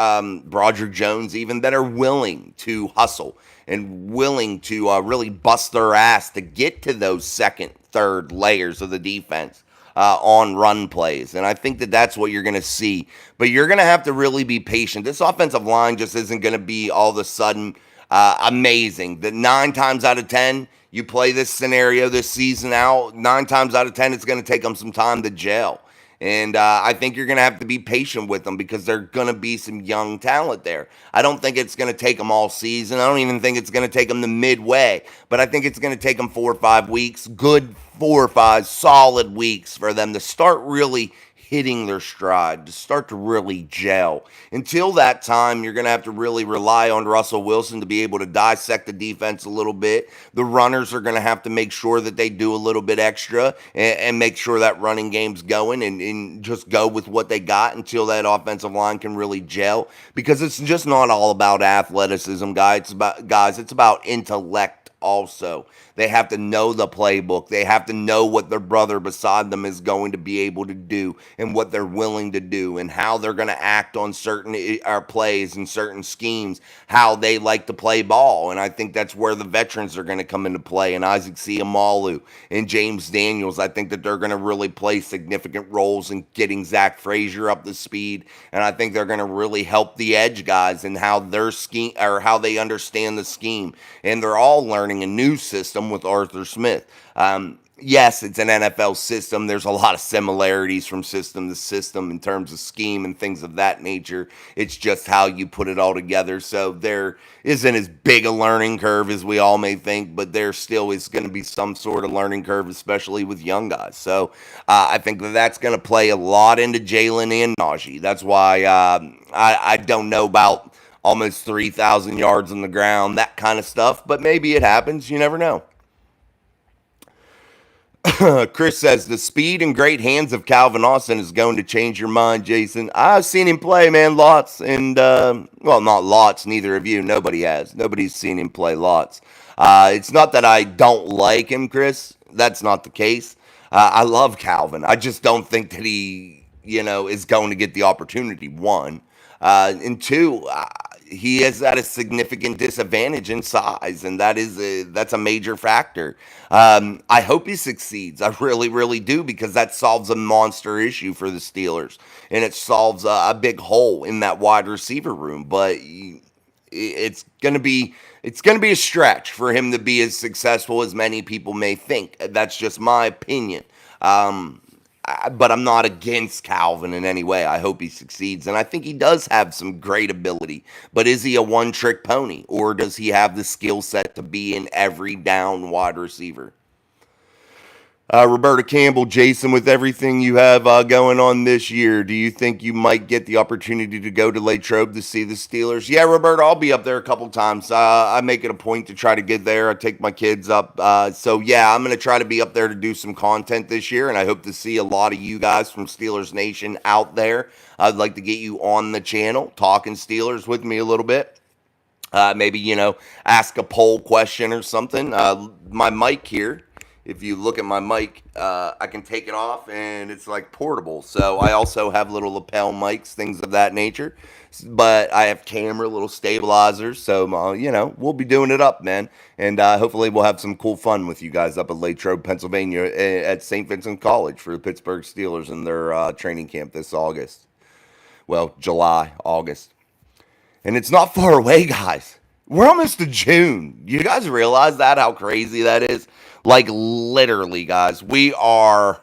Broderick Jones even, that are willing to hustle and willing to really bust their ass to get to those second, third layers of the defense on run plays. And I think that that's what you're going to see. But you're going to have to really be patient. This offensive line just isn't going to be all of a sudden amazing. That 9 times out of 10, you play this scenario this season out, 9 times out of 10, it's going to take them some time to gel. And I think you're going to have to be patient with them because there's going to be some young talent there. I don't think it's going to take them all season. I don't even think it's going to take them the midway. But I think it's going to take them 4 or 5 weeks, good 4 or 5 solid weeks for them to start really hitting their stride, to start to really gel. Until that time, you're going to have to really rely on Russell Wilson to be able to dissect the defense a little bit. The runners are going to have to make sure that they do a little bit extra and make sure that running game's going and just go with what they got until that offensive line can really gel. Because it's just not all about athleticism, guys. It's about intellect also. They have to know the playbook. They have to know what their brother beside them is going to be able to do and what they're willing to do and how they're going to act on certain plays and certain schemes, how they like to play ball. And I think that's where the veterans are going to come into play. And Isaac Siamalu and James Daniels, I think that they're going to really play significant roles in getting Zach Frazier up to speed. And I think they're going to really help the edge guys and how their scheme or how they understand the scheme. And they're all learning a new system with Arthur Smith. Yes, it's an NFL system. There's a lot of similarities from system to system in terms of scheme and things of that nature. It's just how you put it all together. So there isn't as big a learning curve as we all may think, but there still is going to be some sort of learning curve, especially with young guys. So I think that that's going to play a lot into Jalen and Najee. That's why I don't know about almost 3,000 yards on the ground, that kind of stuff, but maybe it happens. You never know. Chris says the speed and great hands of Calvin Austin is going to change your mind, Jason. I've seen him play, man, lots, and well, not lots. Neither of you. Nobody has. Nobody's seen him play lots. It's not that I don't like him, Chris. That's not the case. I love Calvin. I just don't think that he, is going to get the opportunity. One, and two. He is at a significant disadvantage in size, and that's a major factor. I hope he succeeds. I really, really do, because that solves a monster issue for the Steelers, and it solves a big hole in that wide receiver room. But it's gonna be a stretch for him to be as successful as many people may think. That's just my opinion. But I'm not against Calvin in any way. I hope he succeeds. And I think he does have some great ability. But is he a one-trick pony? Or does he have the skill set to be an every down wide receiver? Roberta Campbell, Jason, with everything you have going on this year, do you think you might get the opportunity to go to Latrobe to see the Steelers? Yeah, Roberta, I'll be up there a couple times. I make it a point to try to get there. I take my kids up. So, yeah, I'm going to try to be up there to do some content this year, and I hope to see a lot of you guys from Steelers Nation out there. I'd like to get you on the channel, talking Steelers with me a little bit. Maybe, ask a poll question or something. My mic here, if you look at my mic, I can take it off, and it's like portable. So I also have little lapel mics, things of that nature. But I have camera, little stabilizers. So, we'll be doing it up, man. And hopefully we'll have some cool fun with you guys up at Latrobe, Pennsylvania at St. Vincent College for the Pittsburgh Steelers in their training camp this August. Well, July, August. And it's not far away, guys. We're almost to June. You guys realize that, how crazy that is? Like, literally, guys, we are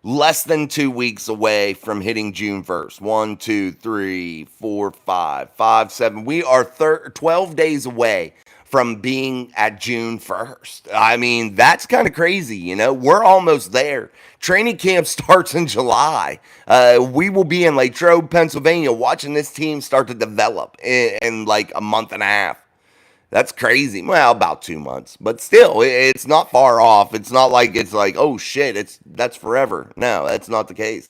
less than 2 weeks away from hitting June 1st. 1, 2, 3, 4, 5, 5, 7. We are 12 days away from being at June 1st. I mean, that's kind of crazy, We're almost there. Training camp starts in July. We will be in Latrobe, Pennsylvania, watching this team start to develop in like a month and a half. That's crazy. Well, about 2 months, but still, it's not far off. It's not like it's like, oh shit, that's forever. No, that's not the case.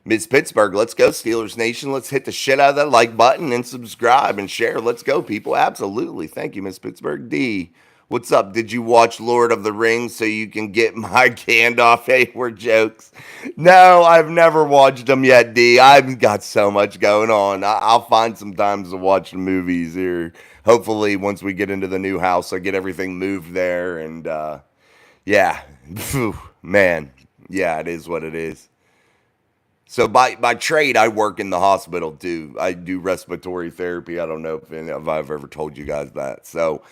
Miss Pittsburgh, let's go, Steelers Nation. Let's hit the shit out of that like button and subscribe and share. Let's go, people. Absolutely. Thank you, Miss Pittsburgh. D, what's up? Did you watch Lord of the Rings so you can get my Gandalf Hayward jokes? No, I've never watched them yet, D. I've got so much going on. I'll find some times to watch the movies here. Hopefully, once we get into the new house, I get everything moved there. And, yeah, man, yeah, it is what it is. So by trade, I work in the hospital too. I do respiratory therapy. I don't know if I've ever told you guys that. So,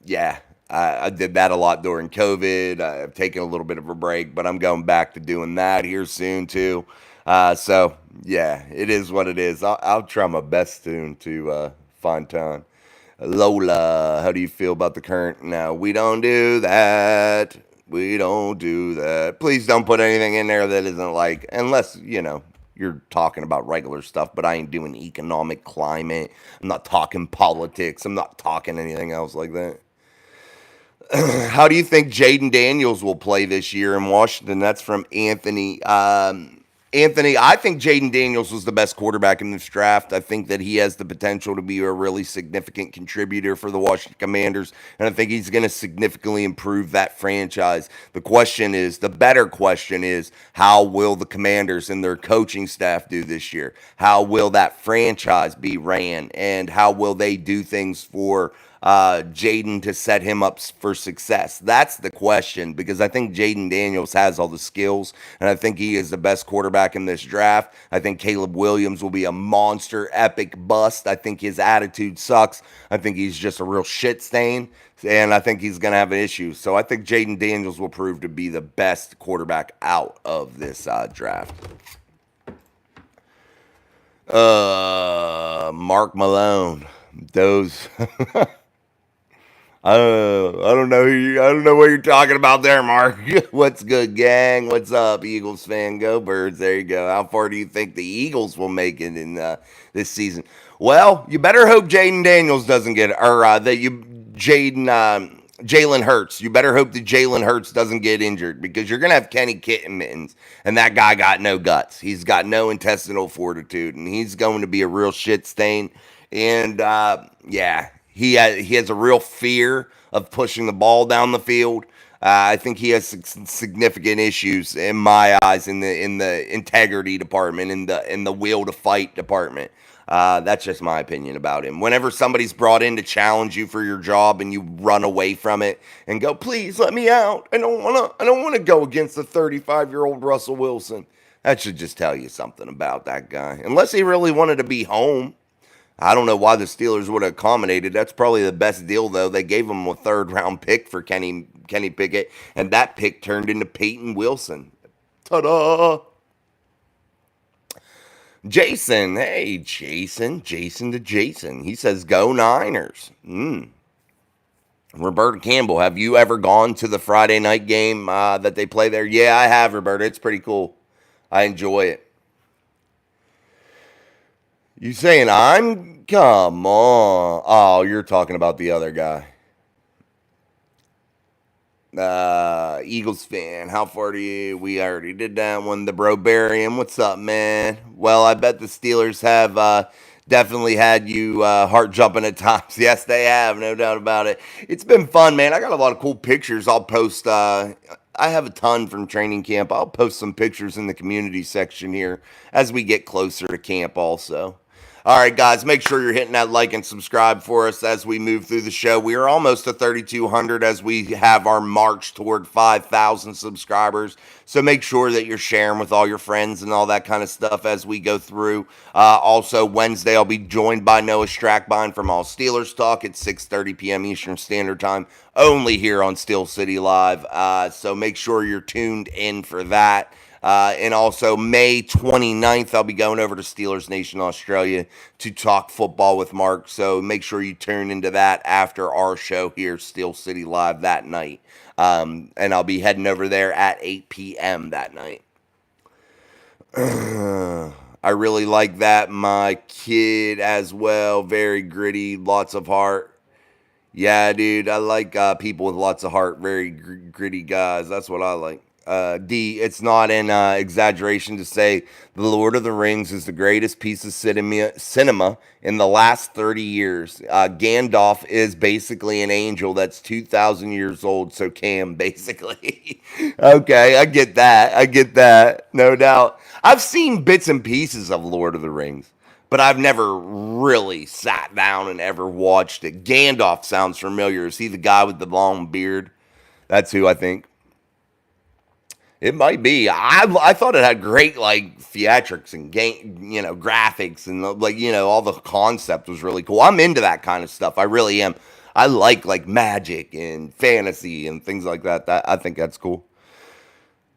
yeah, I did that a lot during COVID. I've taken a little bit of a break, but I'm going back to doing that here soon too. So, yeah, it is what it is. I'll try my best soon to find time. Lola, how do you feel about the current? No, we don't do that. We don't do that. Please don't put anything in there that isn't like, unless, you're talking about regular stuff, but I ain't doing economic climate. I'm not talking politics. I'm not talking anything else like that. How do you think Jaden Daniels will play this year in Washington? That's from Anthony. Anthony, I think Jaden Daniels was the best quarterback in this draft. I think that he has the potential to be a really significant contributor for the Washington Commanders, and I think he's going to significantly improve that franchise. The better question is, how will the Commanders and their coaching staff do this year? How will that franchise be ran, and how will they do things for Jaden to set him up for success? That's the question, because I think Jaden Daniels has all the skills, and I think he is the best quarterback in this draft. I think Caleb Williams will be a monster, epic bust. I think his attitude sucks. I think he's just a real shit stain, and I think he's going to have an issue. So I think Jaden Daniels will prove to be the best quarterback out of this draft. Mark Malone. Those... I don't know I don't know what you're talking about there, Mark. What's good, gang? What's up, Eagles fan? Go Birds! There you go. How far do you think the Eagles will make it in this season? Well, you better hope Jaden Daniels doesn't get, or Jalen Hurts. You better hope that Jalen Hurts doesn't get injured, because you're gonna have Kenny Kitten Mittens, and that guy got no guts. He's got no intestinal fortitude, and he's going to be a real shit stain. And yeah. He has a real fear of pushing the ball down the field. I think he has significant issues in my eyes in the integrity department, in the will to fight department. That's just my opinion about him. Whenever somebody's brought in to challenge you for your job and you run away from it and go, "Please let me out. I don't want to go against the 35-year-old Russell Wilson." That should just tell you something about that guy. Unless he really wanted to be home. I don't know why the Steelers would have accommodated. That's probably the best deal, though. They gave him a third-round pick for Kenny Pickett, and that pick turned into Peyton Wilson. Ta-da! Jason. Hey, Jason to Jason. He says, "Go Niners." Roberta Campbell, have you ever gone to the Friday night game that they play there? Yeah, I have, Roberta. It's pretty cool. I enjoy it. You saying come on. Oh, you're talking about the other guy. Eagles fan, how far do you? We already did that one. The Brobarian, what's up, man? Well, I bet the Steelers have definitely had you heart jumping at times. Yes, they have, no doubt about it. It's been fun, man. I got a lot of cool pictures. I'll post. I have a ton from training camp. I'll post some pictures in the community section here as we get closer to camp also. All right, guys, make sure you're hitting that like and subscribe for us as we move through the show. We are almost to 3,200 as we have our march toward 5,000 subscribers. So make sure that you're sharing with all your friends and all that kind of stuff as we go through. Also, Wednesday, I'll be joined by Noah Strackbine from All Steelers Talk at 6:30 p.m. Eastern Standard Time, only here on Steel City Live. So make sure you're tuned in for that. And also May 29th, I'll be going over to Steelers Nation, Australia to talk football with Mark. So make sure you tune into that after our show here, Steel City Live, that night. And I'll be heading over there at 8 p.m. that night. I really like that. My kid as well. Very gritty, lots of heart. Yeah, dude, I like people with lots of heart, very gritty guys. That's what I like. D, it's not an exaggeration to say The Lord of the Rings is the greatest piece of cinema in the last 30 years. Gandalf is basically an angel that's 2,000 years old, so Cam, basically. Okay, I get that, no doubt. I've seen bits and pieces of Lord of the Rings, but I've never really sat down and ever watched it. Gandalf sounds familiar. Is he the guy with the long beard? That's who I think. It might be. I thought it had great theatrics and graphics and all the concept was really cool. I'm into that kind of stuff. I really am. I like magic and fantasy and things like that. I think that's cool.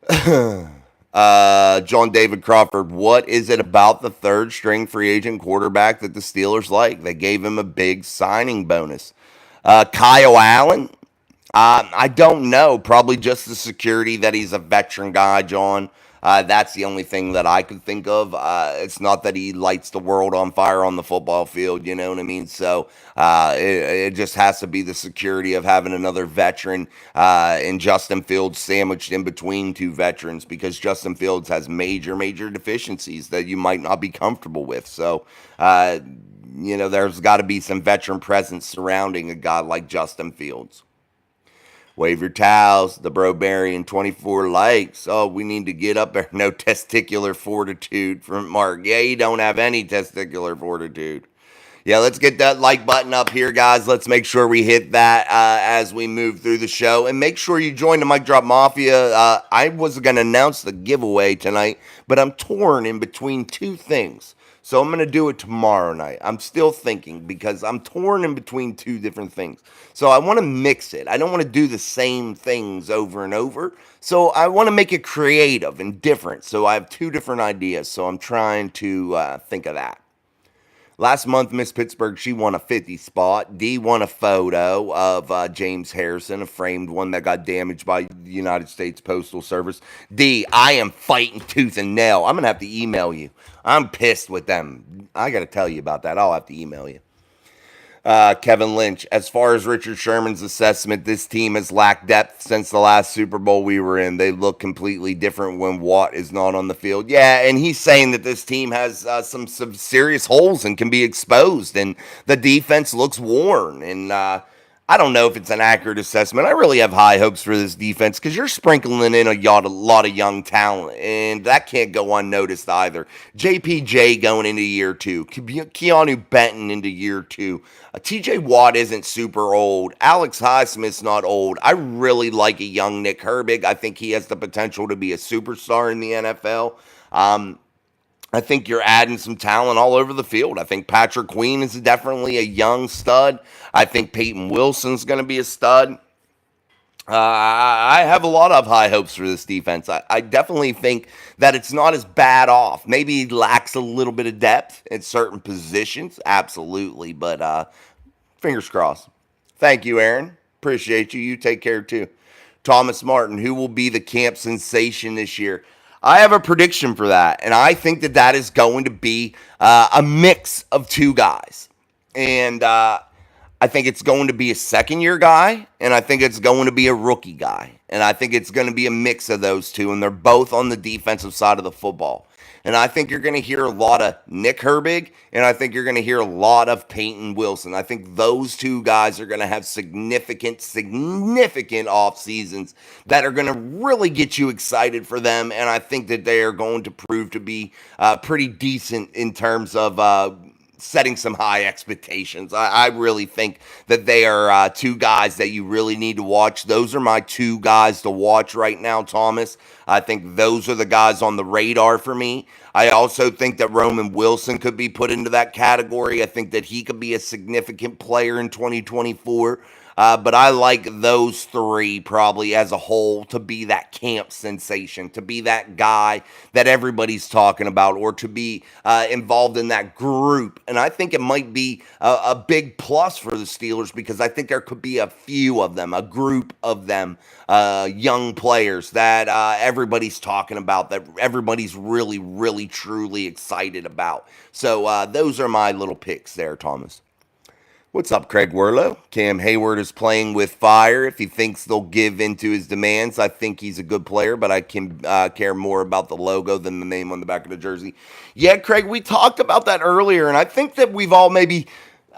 John David Crawford, what is it about the third string free agent quarterback that the Steelers like? They gave him a big signing bonus. Kyle Allen. I don't know. Probably just the security that he's a veteran guy, John. That's the only thing that I could think of. It's not that he lights the world on fire on the football field, you know what I mean? So it just has to be the security of having another veteran and Justin Fields sandwiched in between two veterans, because Justin Fields has major deficiencies that you might not be comfortable with. So, there's got to be some veteran presence surrounding a guy like Justin Fields. Wave your towels. The Brobarian 24 likes. Oh, we need to get up there. No testicular fortitude from Mark. Yeah, you don't have any testicular fortitude. Yeah, let's get that like button up here, guys. Let's make sure we hit that as we move through the show. And make sure you join the Mic Drop Mafia. I was going to announce the giveaway tonight, but I'm torn in between two things. So I'm going to do it tomorrow night. I'm still thinking, because I'm torn in between two different things. So I want to mix it. I don't want to do the same things over and over. So I want to make it creative and different. So I have two different ideas. So I'm trying to think of that. Last month, Miss Pittsburgh, she won a 50 spot. D won a photo of James Harrison, a framed one that got damaged by the United States Postal Service. D, I am fighting tooth and nail. I'm going to have to email you. I'm pissed with them. I got to tell you about that. I'll have to email you. Kevin Lynch, as far as Richard Sherman's assessment, this team has lacked depth since the last Super Bowl we were in. They look completely different when Watt is not on the field. Yeah, and he's saying that this team has some serious holes and can be exposed, and the defense looks worn. And I don't know if it's an accurate assessment. I really have high hopes for this defense, because you're sprinkling in a lot of young talent, and that can't go unnoticed either. JPJ going into year two, Keanu Benton into year two. TJ Watt isn't super old. Alex Highsmith's not old. I really like a young Nick Herbig. I think he has the potential to be a superstar in the NFL. I think you're adding some talent all over the field. I think Patrick Queen is definitely a young stud. I think Peyton Wilson's going to be a stud. I have a lot of high hopes for this defense. I definitely think that it's not as bad off. Maybe it lacks a little bit of depth in certain positions. Absolutely. But fingers crossed. Thank you, Aaron. Appreciate you. You take care, too. Thomas Martin, who will be the camp sensation this year? I have a prediction for that, and I think that is going to be a mix of two guys. And I think it's going to be a second-year guy, and I think it's going to be a rookie guy. And I think it's going to be a mix of those two, and they're both on the defensive side of the football. And I think you're going to hear a lot of Nick Herbig, and I think you're going to hear a lot of Peyton Wilson. I think those two guys are going to have significant off seasons that are going to really get you excited for them. And I think that they are going to prove to be pretty decent in terms of setting some high expectations. I really think that they are two guys that you really need to watch. Those are my two guys to watch right now, Thomas. I think those are the guys on the radar for me. I also think that Roman Wilson could be put into that category. I think that he could be a significant player in 2024. But I like those three probably as a whole to be that camp sensation, to be that guy that everybody's talking about, or to be involved in that group. And I think it might be a big plus for the Steelers, because I think there could be a few of them, a group of them, young players that everybody's talking about, that everybody's really, truly excited about. So those are my little picks there, Thomas. What's up, Craig Werlow? Cam Hayward is playing with fire. If he thinks they'll give into his demands, I think he's a good player, but I can care more about the logo than the name on the back of the jersey. Yeah, Craig, we talked about that earlier, and I think that we've all maybe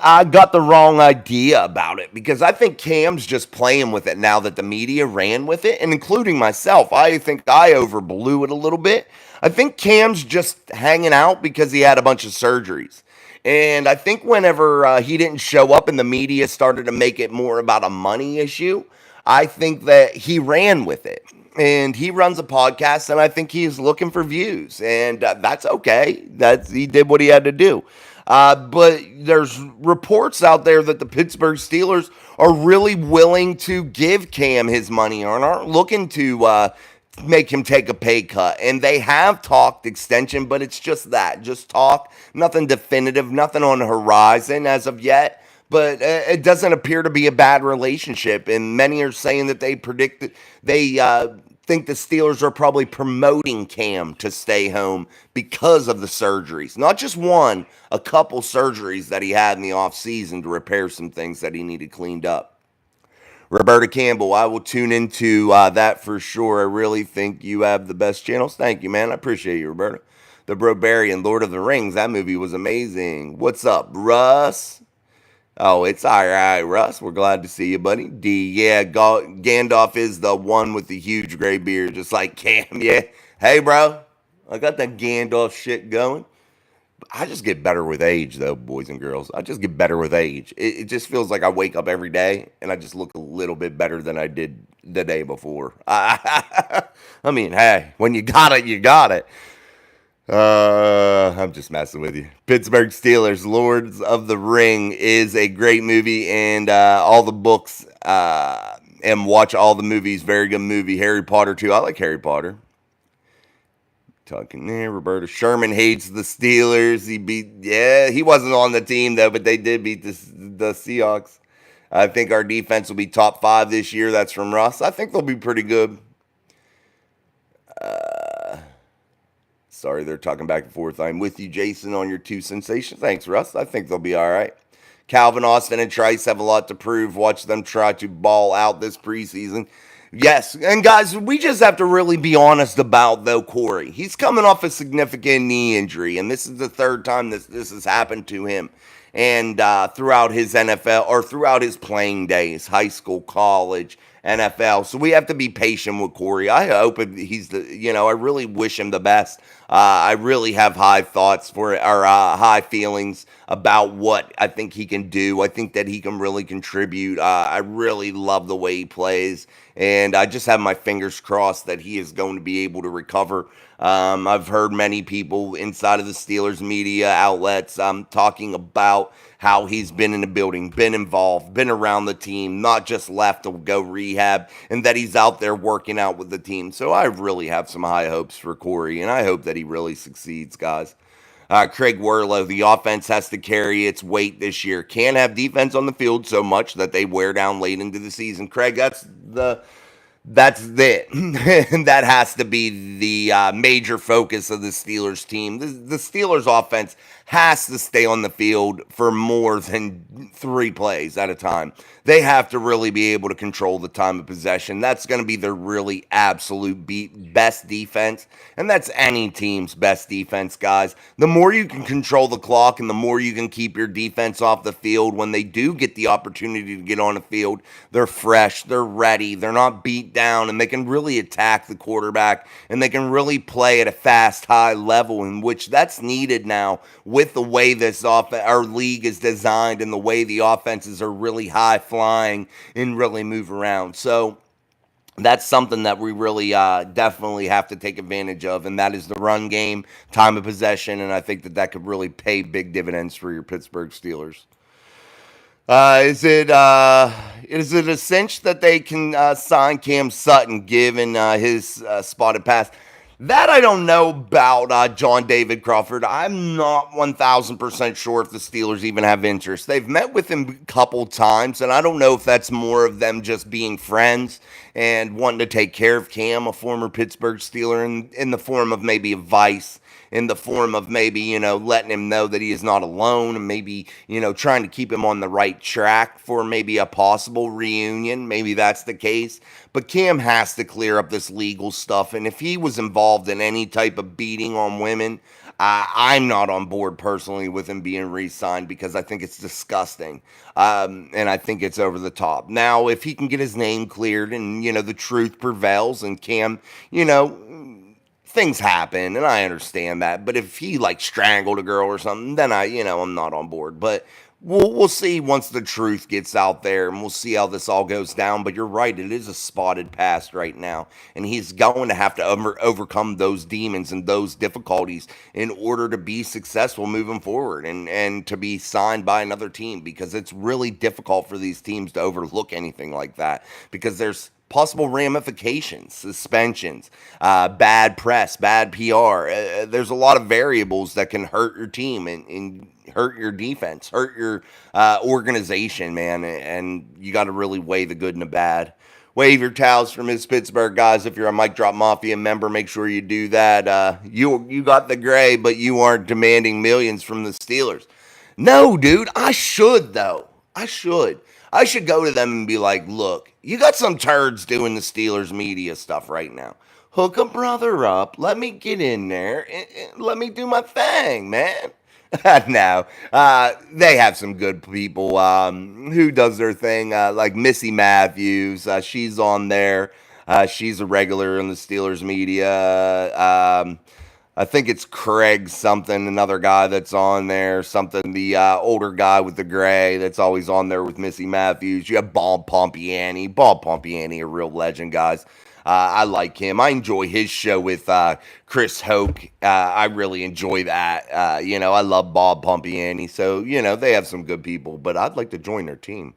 got the wrong idea about it, because I think Cam's just playing with it now that the media ran with it, and including myself. I think I overblew it a little bit. I think Cam's just hanging out because he had a bunch of surgeries. And I think whenever he didn't show up and the media started to make it more about a money issue, I think that he ran with it. And he runs a podcast, and I think he's looking for views. And that's okay. He did what he had to do. But there's reports out there that the Pittsburgh Steelers are really willing to give Cam his money, or aren't looking to make him take a pay cut. And they have talked extension, but it's just that. Just talk. Nothing definitive. Nothing on the horizon as of yet. But it doesn't appear to be a bad relationship. And many are saying that they think the Steelers are probably promoting Cam to stay home because of the surgeries. Not just one, a couple surgeries that he had in the offseason to repair some things that he needed cleaned up. Roberta Campbell, I will tune into that for sure. I really think you have the best channels. Thank you, man. I appreciate you, Roberta. The Brobarian, Lord of the Rings, that movie was amazing. What's up, Russ? Oh, it's all right, Russ. We're glad to see you, buddy. D, yeah, Gandalf is the one with the huge gray beard, just like Cam, yeah. Hey, bro, I got that Gandalf shit going. I just get better with age, though, boys and girls. I just get better with age. It just feels like I wake up every day and I just look a little bit better than I did the day before. I mean, hey, when you got it, you got it. I'm just messing with you. Pittsburgh Steelers, Lords of the Ring is a great movie, and all the books and watch all the movies. Very good movie. Harry Potter too. I like Harry Potter. Talking there, Roberta Sherman hates the Steelers. He wasn't on the team though, but they did beat the Seahawks. I think our defense will be top 5 this year. That's from Russ. I think they'll be pretty good. Sorry, they're talking back and forth. I'm with you, Jason, on your 2 sensations. Thanks, Russ. I think they'll be all right. Calvin Austin and Trice have a lot to prove. Watch them try to ball out this preseason. Yes, and guys, we just have to really be honest about, though, Corey. He's coming off a significant knee injury, and this is the 3rd time this has happened to him. And throughout his NFL, or throughout his playing days, high school, college, NFL. So we have to be patient with Corey. I hope he's I really wish him the best. I really have high thoughts high feelings about what I think he can do. I think that he can really contribute. I really love the way he plays, and I just have my fingers crossed that he is going to be able to recover. I've heard many people inside of the Steelers media outlets talking about how he's been in the building, been involved, been around the team, not just left to go rehab, and that he's out there working out with the team. So I really have some high hopes for Corey, and I hope that he really succeeds, guys. Craig Werlow, the offense has to carry its weight this year. Can't have defense on the field so much that they wear down late into the season. Craig, that's it. And that has to be the major focus of the Steelers team. The Steelers offense has to stay on the field for more than 3 plays at a time. They have to really be able to control the time of possession. That's going to be their really absolute best defense, and that's any team's best defense, guys. The more you can control the clock and the more you can keep your defense off the field, when they do get the opportunity to get on the field, they're fresh, they're ready, they're not beat down, and they can really attack the quarterback, and they can really play at a fast, high level, in which that's needed now with the way our league is designed and the way the offenses are really high flying and really move around. So that's something that we really definitely have to take advantage of, and that is the run game, time of possession, and I think that could really pay big dividends for your Pittsburgh Steelers. Is it a cinch that they can sign Cam Sutton given his spotted pass? That I don't know about John David Crawford. I'm not 1,000% sure if the Steelers even have interest. They've met with him a couple times, and I don't know if that's more of them just being friends and wanting to take care of Cam, a former Pittsburgh Steeler, in the form of maybe advice, in the form of maybe, letting him know that he is not alone, and maybe, trying to keep him on the right track for maybe a possible reunion. Maybe that's the case. But Cam has to clear up this legal stuff, and if he was involved in any type of beating on women, I'm not on board personally with him being re-signed, because I think it's disgusting, and I think it's over the top. Now, if he can get his name cleared and, the truth prevails, and Cam, things happen, and I understand that. But if he strangled a girl or something, then I'm not on board. But we'll see once the truth gets out there, and we'll see how this all goes down. But you're right, it is a spotted past right now, and he's going to have to overcome those demons and those difficulties in order to be successful moving forward, and to be signed by another team, because it's really difficult for these teams to overlook anything like that, because there's possible ramifications, suspensions, bad press, bad PR. There's a lot of variables that can hurt your team and hurt your defense, hurt your organization, man. And you got to really weigh the good and the bad. Wave your towels from his Pittsburgh guys. If you're a Mic Drop Mafia member, make sure you do that. You got the gray, but you aren't demanding millions from the Steelers. No, dude, I should though. I should. I should go to them and be like, look, you got some turds doing the Steelers media stuff right now. Hook a brother up. Let me get in there and let me do my thing, man. No, they have some good people who does their thing, like Missy Matthews. She's on there. She's a regular in the Steelers media. I think it's Craig something, another guy that's on there. Something, the older guy with the gray that's always on there with Missy Matthews. You have Bob Pompiani. Bob Pompiani, a real legend, guys. I like him. I enjoy his show with Chris Hoke. I really enjoy that. I love Bob Pompiani. So, they have some good people, but I'd like to join their team.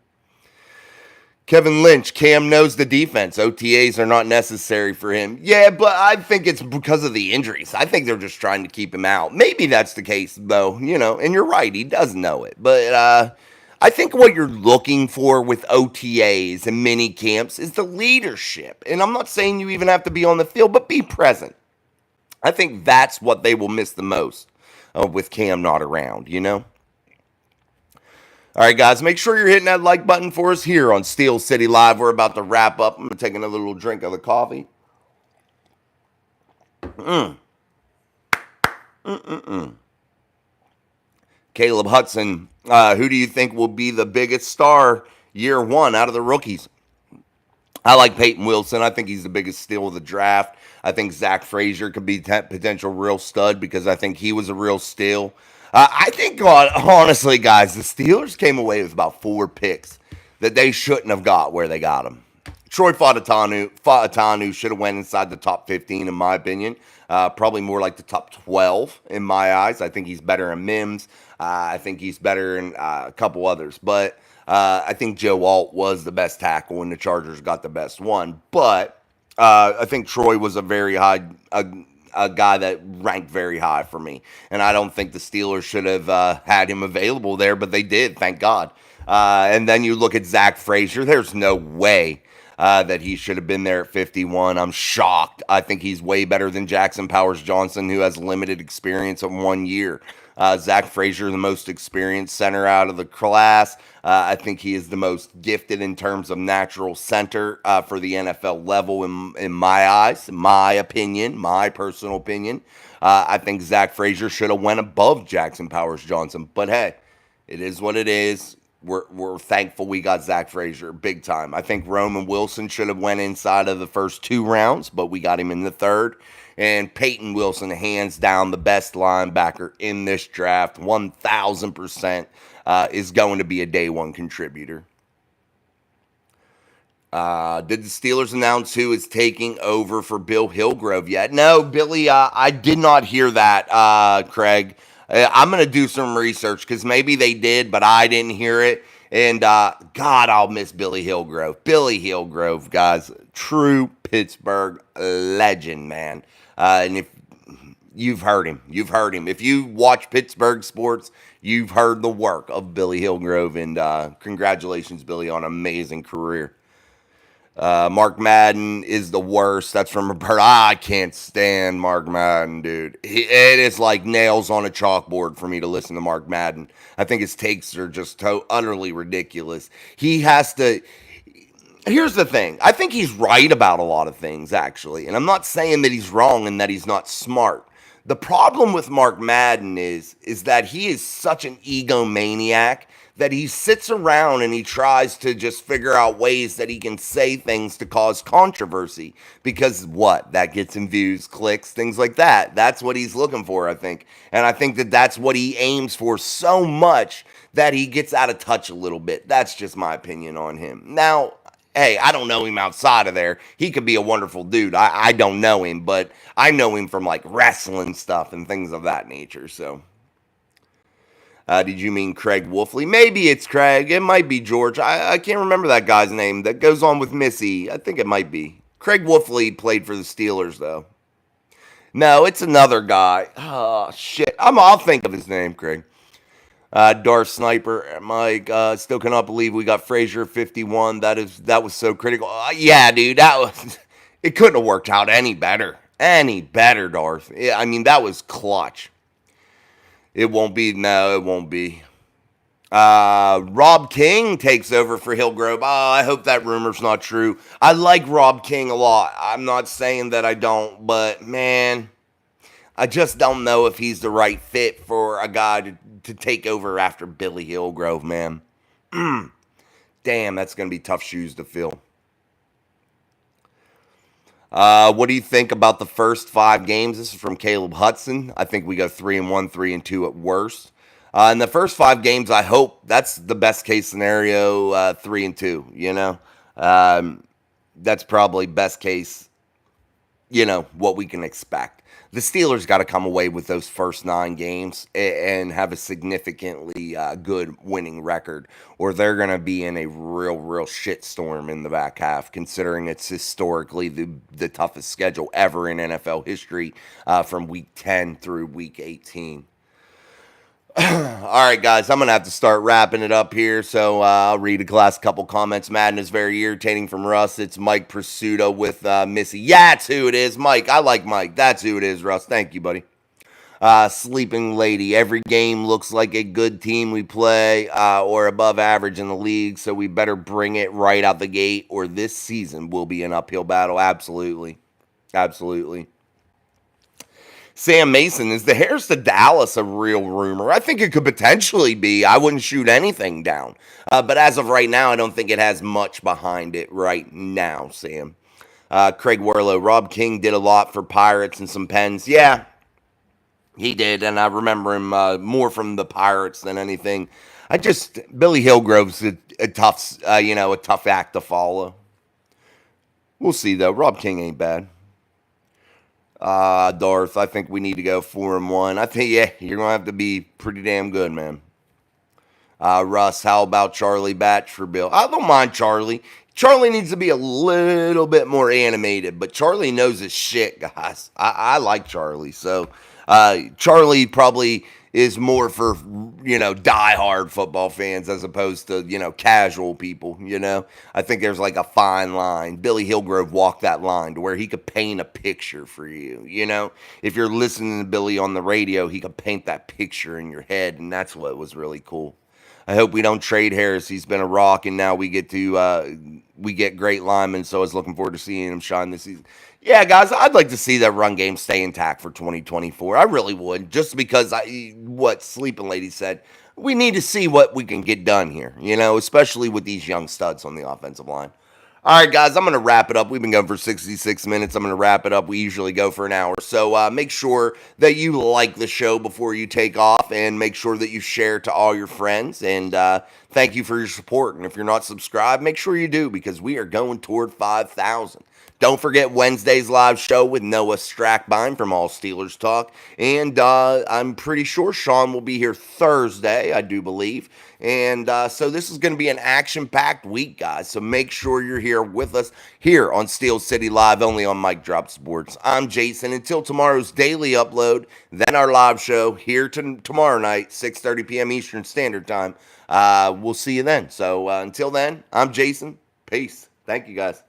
Kevin Lynch, Cam knows the defense. OTAs are not necessary for him. Yeah, but I think it's because of the injuries. I think they're just trying to keep him out. Maybe that's the case, though, and you're right. He does know it. But I think what you're looking for with OTAs and mini camps is the leadership. And I'm not saying you even have to be on the field, but be present. I think that's what they will miss the most with Cam not around, All right, guys, make sure you're hitting that like button for us here on Steel City Live. We're about to wrap up. I'm taking a little drink of the coffee. Caleb Hudson, who do you think will be the biggest star year one out of the rookies? I like Peyton Wilson. I think he's the biggest steal of the draft. I think Zach Frazier could be potential real stud because I think he was a real steal. I think, honestly, guys, the Steelers came away with about 4 picks that they shouldn't have got where they got them. Troy Fautanu should have went inside the top 15, in my opinion. Probably more like the top 12 in my eyes. I think he's better in Mims. I think he's better in a couple others. But I think Joe Alt was the best tackle, and the Chargers got the best one. But I think Troy was a very high... a guy that ranked very high for me. And I don't think the Steelers should have had him available there, but they did, thank God. And then you look at Zach Frazier. There's no way that he should have been there at 51. I'm shocked. I think he's way better than Jackson Powers Johnson, who has limited experience of 1 year. Zach Frazier, the most experienced center out of the class. I think he is the most gifted in terms of natural center for the NFL level in my eyes, my opinion, my personal opinion. I think Zach Frazier should have went above Jackson Powers Johnson. But hey, it is what it is. We're thankful we got Zach Frazier big time. I think Roman Wilson should have went inside of the first 2 rounds, but we got him in the third. And Peyton Wilson, hands down, the best linebacker in this draft, 1,000%, is going to be a day one contributor. Did the Steelers announce who is taking over for Bill Hillgrove yet? No, Billy, I did not hear that, Craig. I'm going to do some research because maybe they did, but I didn't hear it. And God, I'll miss Billy Hillgrove. Billy Hillgrove, guys, true Pittsburgh legend, man. And if you've heard him. If you watch Pittsburgh sports, you've heard the work of Billy Hillgrove. And congratulations, Billy, on an amazing career. Mark Madden is the worst. That's from Roberta. I can't stand Mark Madden, dude. It is like nails on a chalkboard for me to listen to Mark Madden. I think his takes are just utterly ridiculous. He has to... Here's the thing. I think he's right about a lot of things, actually. And I'm not saying that he's wrong and that he's not smart. The problem with Mark Madden is that he is such an egomaniac that he sits around and he tries to just figure out ways that he can say things to cause controversy. Because what? That gets him views, clicks, things like that. That's what he's looking for, I think. And I think that that's what he aims for so much that he gets out of touch a little bit. That's just my opinion on him. Now, hey, I don't know him outside of there. He could be a wonderful dude. I don't know him, but I know him from like wrestling stuff and things of that nature. So, did you mean Craig Wolfley? Maybe it's Craig. It might be George. I can't remember that guy's name that goes on with Missy. I think it might be. Craig Wolfley played for the Steelers, though. No, it's another guy. Oh, shit. I'll think of his name, Craig. Darth Sniper, Mike, still cannot believe we got Frazier 51. That was so critical. Yeah, dude, it couldn't have worked out any better. Any better, Darth. Yeah, I mean, that was clutch. It won't be. No, it won't be. Rob King takes over for Hillgrove. Oh, I hope that rumor's not true. I like Rob King a lot. I'm not saying that I don't, but man, I just don't know if he's the right fit for a guy to take over after Billy Hillgrove, man. Damn, that's going to be tough shoes to fill. What do you think about the first 5 games? This is from Caleb Hudson. I think we go 3-1, 3-2 at worst. In the first 5 games, I hope that's the best case scenario, 3-2. You know, that's probably best case. You know what we can expect. The Steelers got to come away with those first 9 games and have a significantly good winning record, or they're going to be in a real shitstorm in the back half, considering it's historically the toughest schedule ever in NFL history from Week 10 through Week 18. All right, guys, I'm going to have to start wrapping it up here, so I'll read a last couple comments. Madness, very irritating from Russ. It's Mike Pursuto with Missy. Yeah, that's who it is, Mike. I like Mike. That's who it is, Russ. Thank you, buddy. Sleeping Lady, every game looks like a good team we play or above average in the league, so we better bring it right out the gate, or this season will be an uphill battle. Absolutely. Absolutely. Sam Mason, is the Harris to Dallas a real rumor? I think it could potentially be. I wouldn't shoot anything down. But as of right now, I don't think it has much behind it right now, Sam. Craig Warlow, Rob King did a lot for Pirates and some Pens. Yeah, he did, and I remember him more from the Pirates than anything. Billy Hillgrove's a tough, a tough act to follow. We'll see, though. Rob King ain't bad. Darth, I think we need to go 4-1. I think, yeah, you're going to have to be pretty damn good, man. Russ, how about Charlie Batch for Bill? I don't mind Charlie. Charlie needs to be a little bit more animated, but Charlie knows his shit, guys. I like Charlie. So, Charlie probably is more for, diehard football fans as opposed to, casual people, I think there's like a fine line. Billy Hillgrove walked that line to where he could paint a picture for you, If you're listening to Billy on the radio, he could paint that picture in your head, and that's what was really cool. I hope we don't trade Harris. He's been a rock, and now we get great linemen, so I was looking forward to seeing him shine this season. Yeah, guys, I'd like to see that run game stay intact for 2024. I really would, just because what Sleeping Lady said, we need to see what we can get done here, especially with these young studs on the offensive line. All right, guys, I'm going to wrap it up. We've been going for 66 minutes. I'm going to wrap it up. We usually go for an hour. So make sure that you like the show before you take off, and make sure that you share to all your friends. And thank you for your support. And if you're not subscribed, make sure you do, because we are going toward 5,000. Don't forget Wednesday's live show with Noah Strackbine from All Steelers Talk. And I'm pretty sure Sean will be here Thursday, I do believe. And so this is going to be an action-packed week, guys. So make sure you're here with us here on Steel City Live, only on Mike Drop Sports. I'm Jason. Until tomorrow's daily upload, then our live show here tomorrow night, 6:30 p.m. Eastern Standard Time. We'll see you then. So until then, I'm Jason. Peace. Thank you, guys.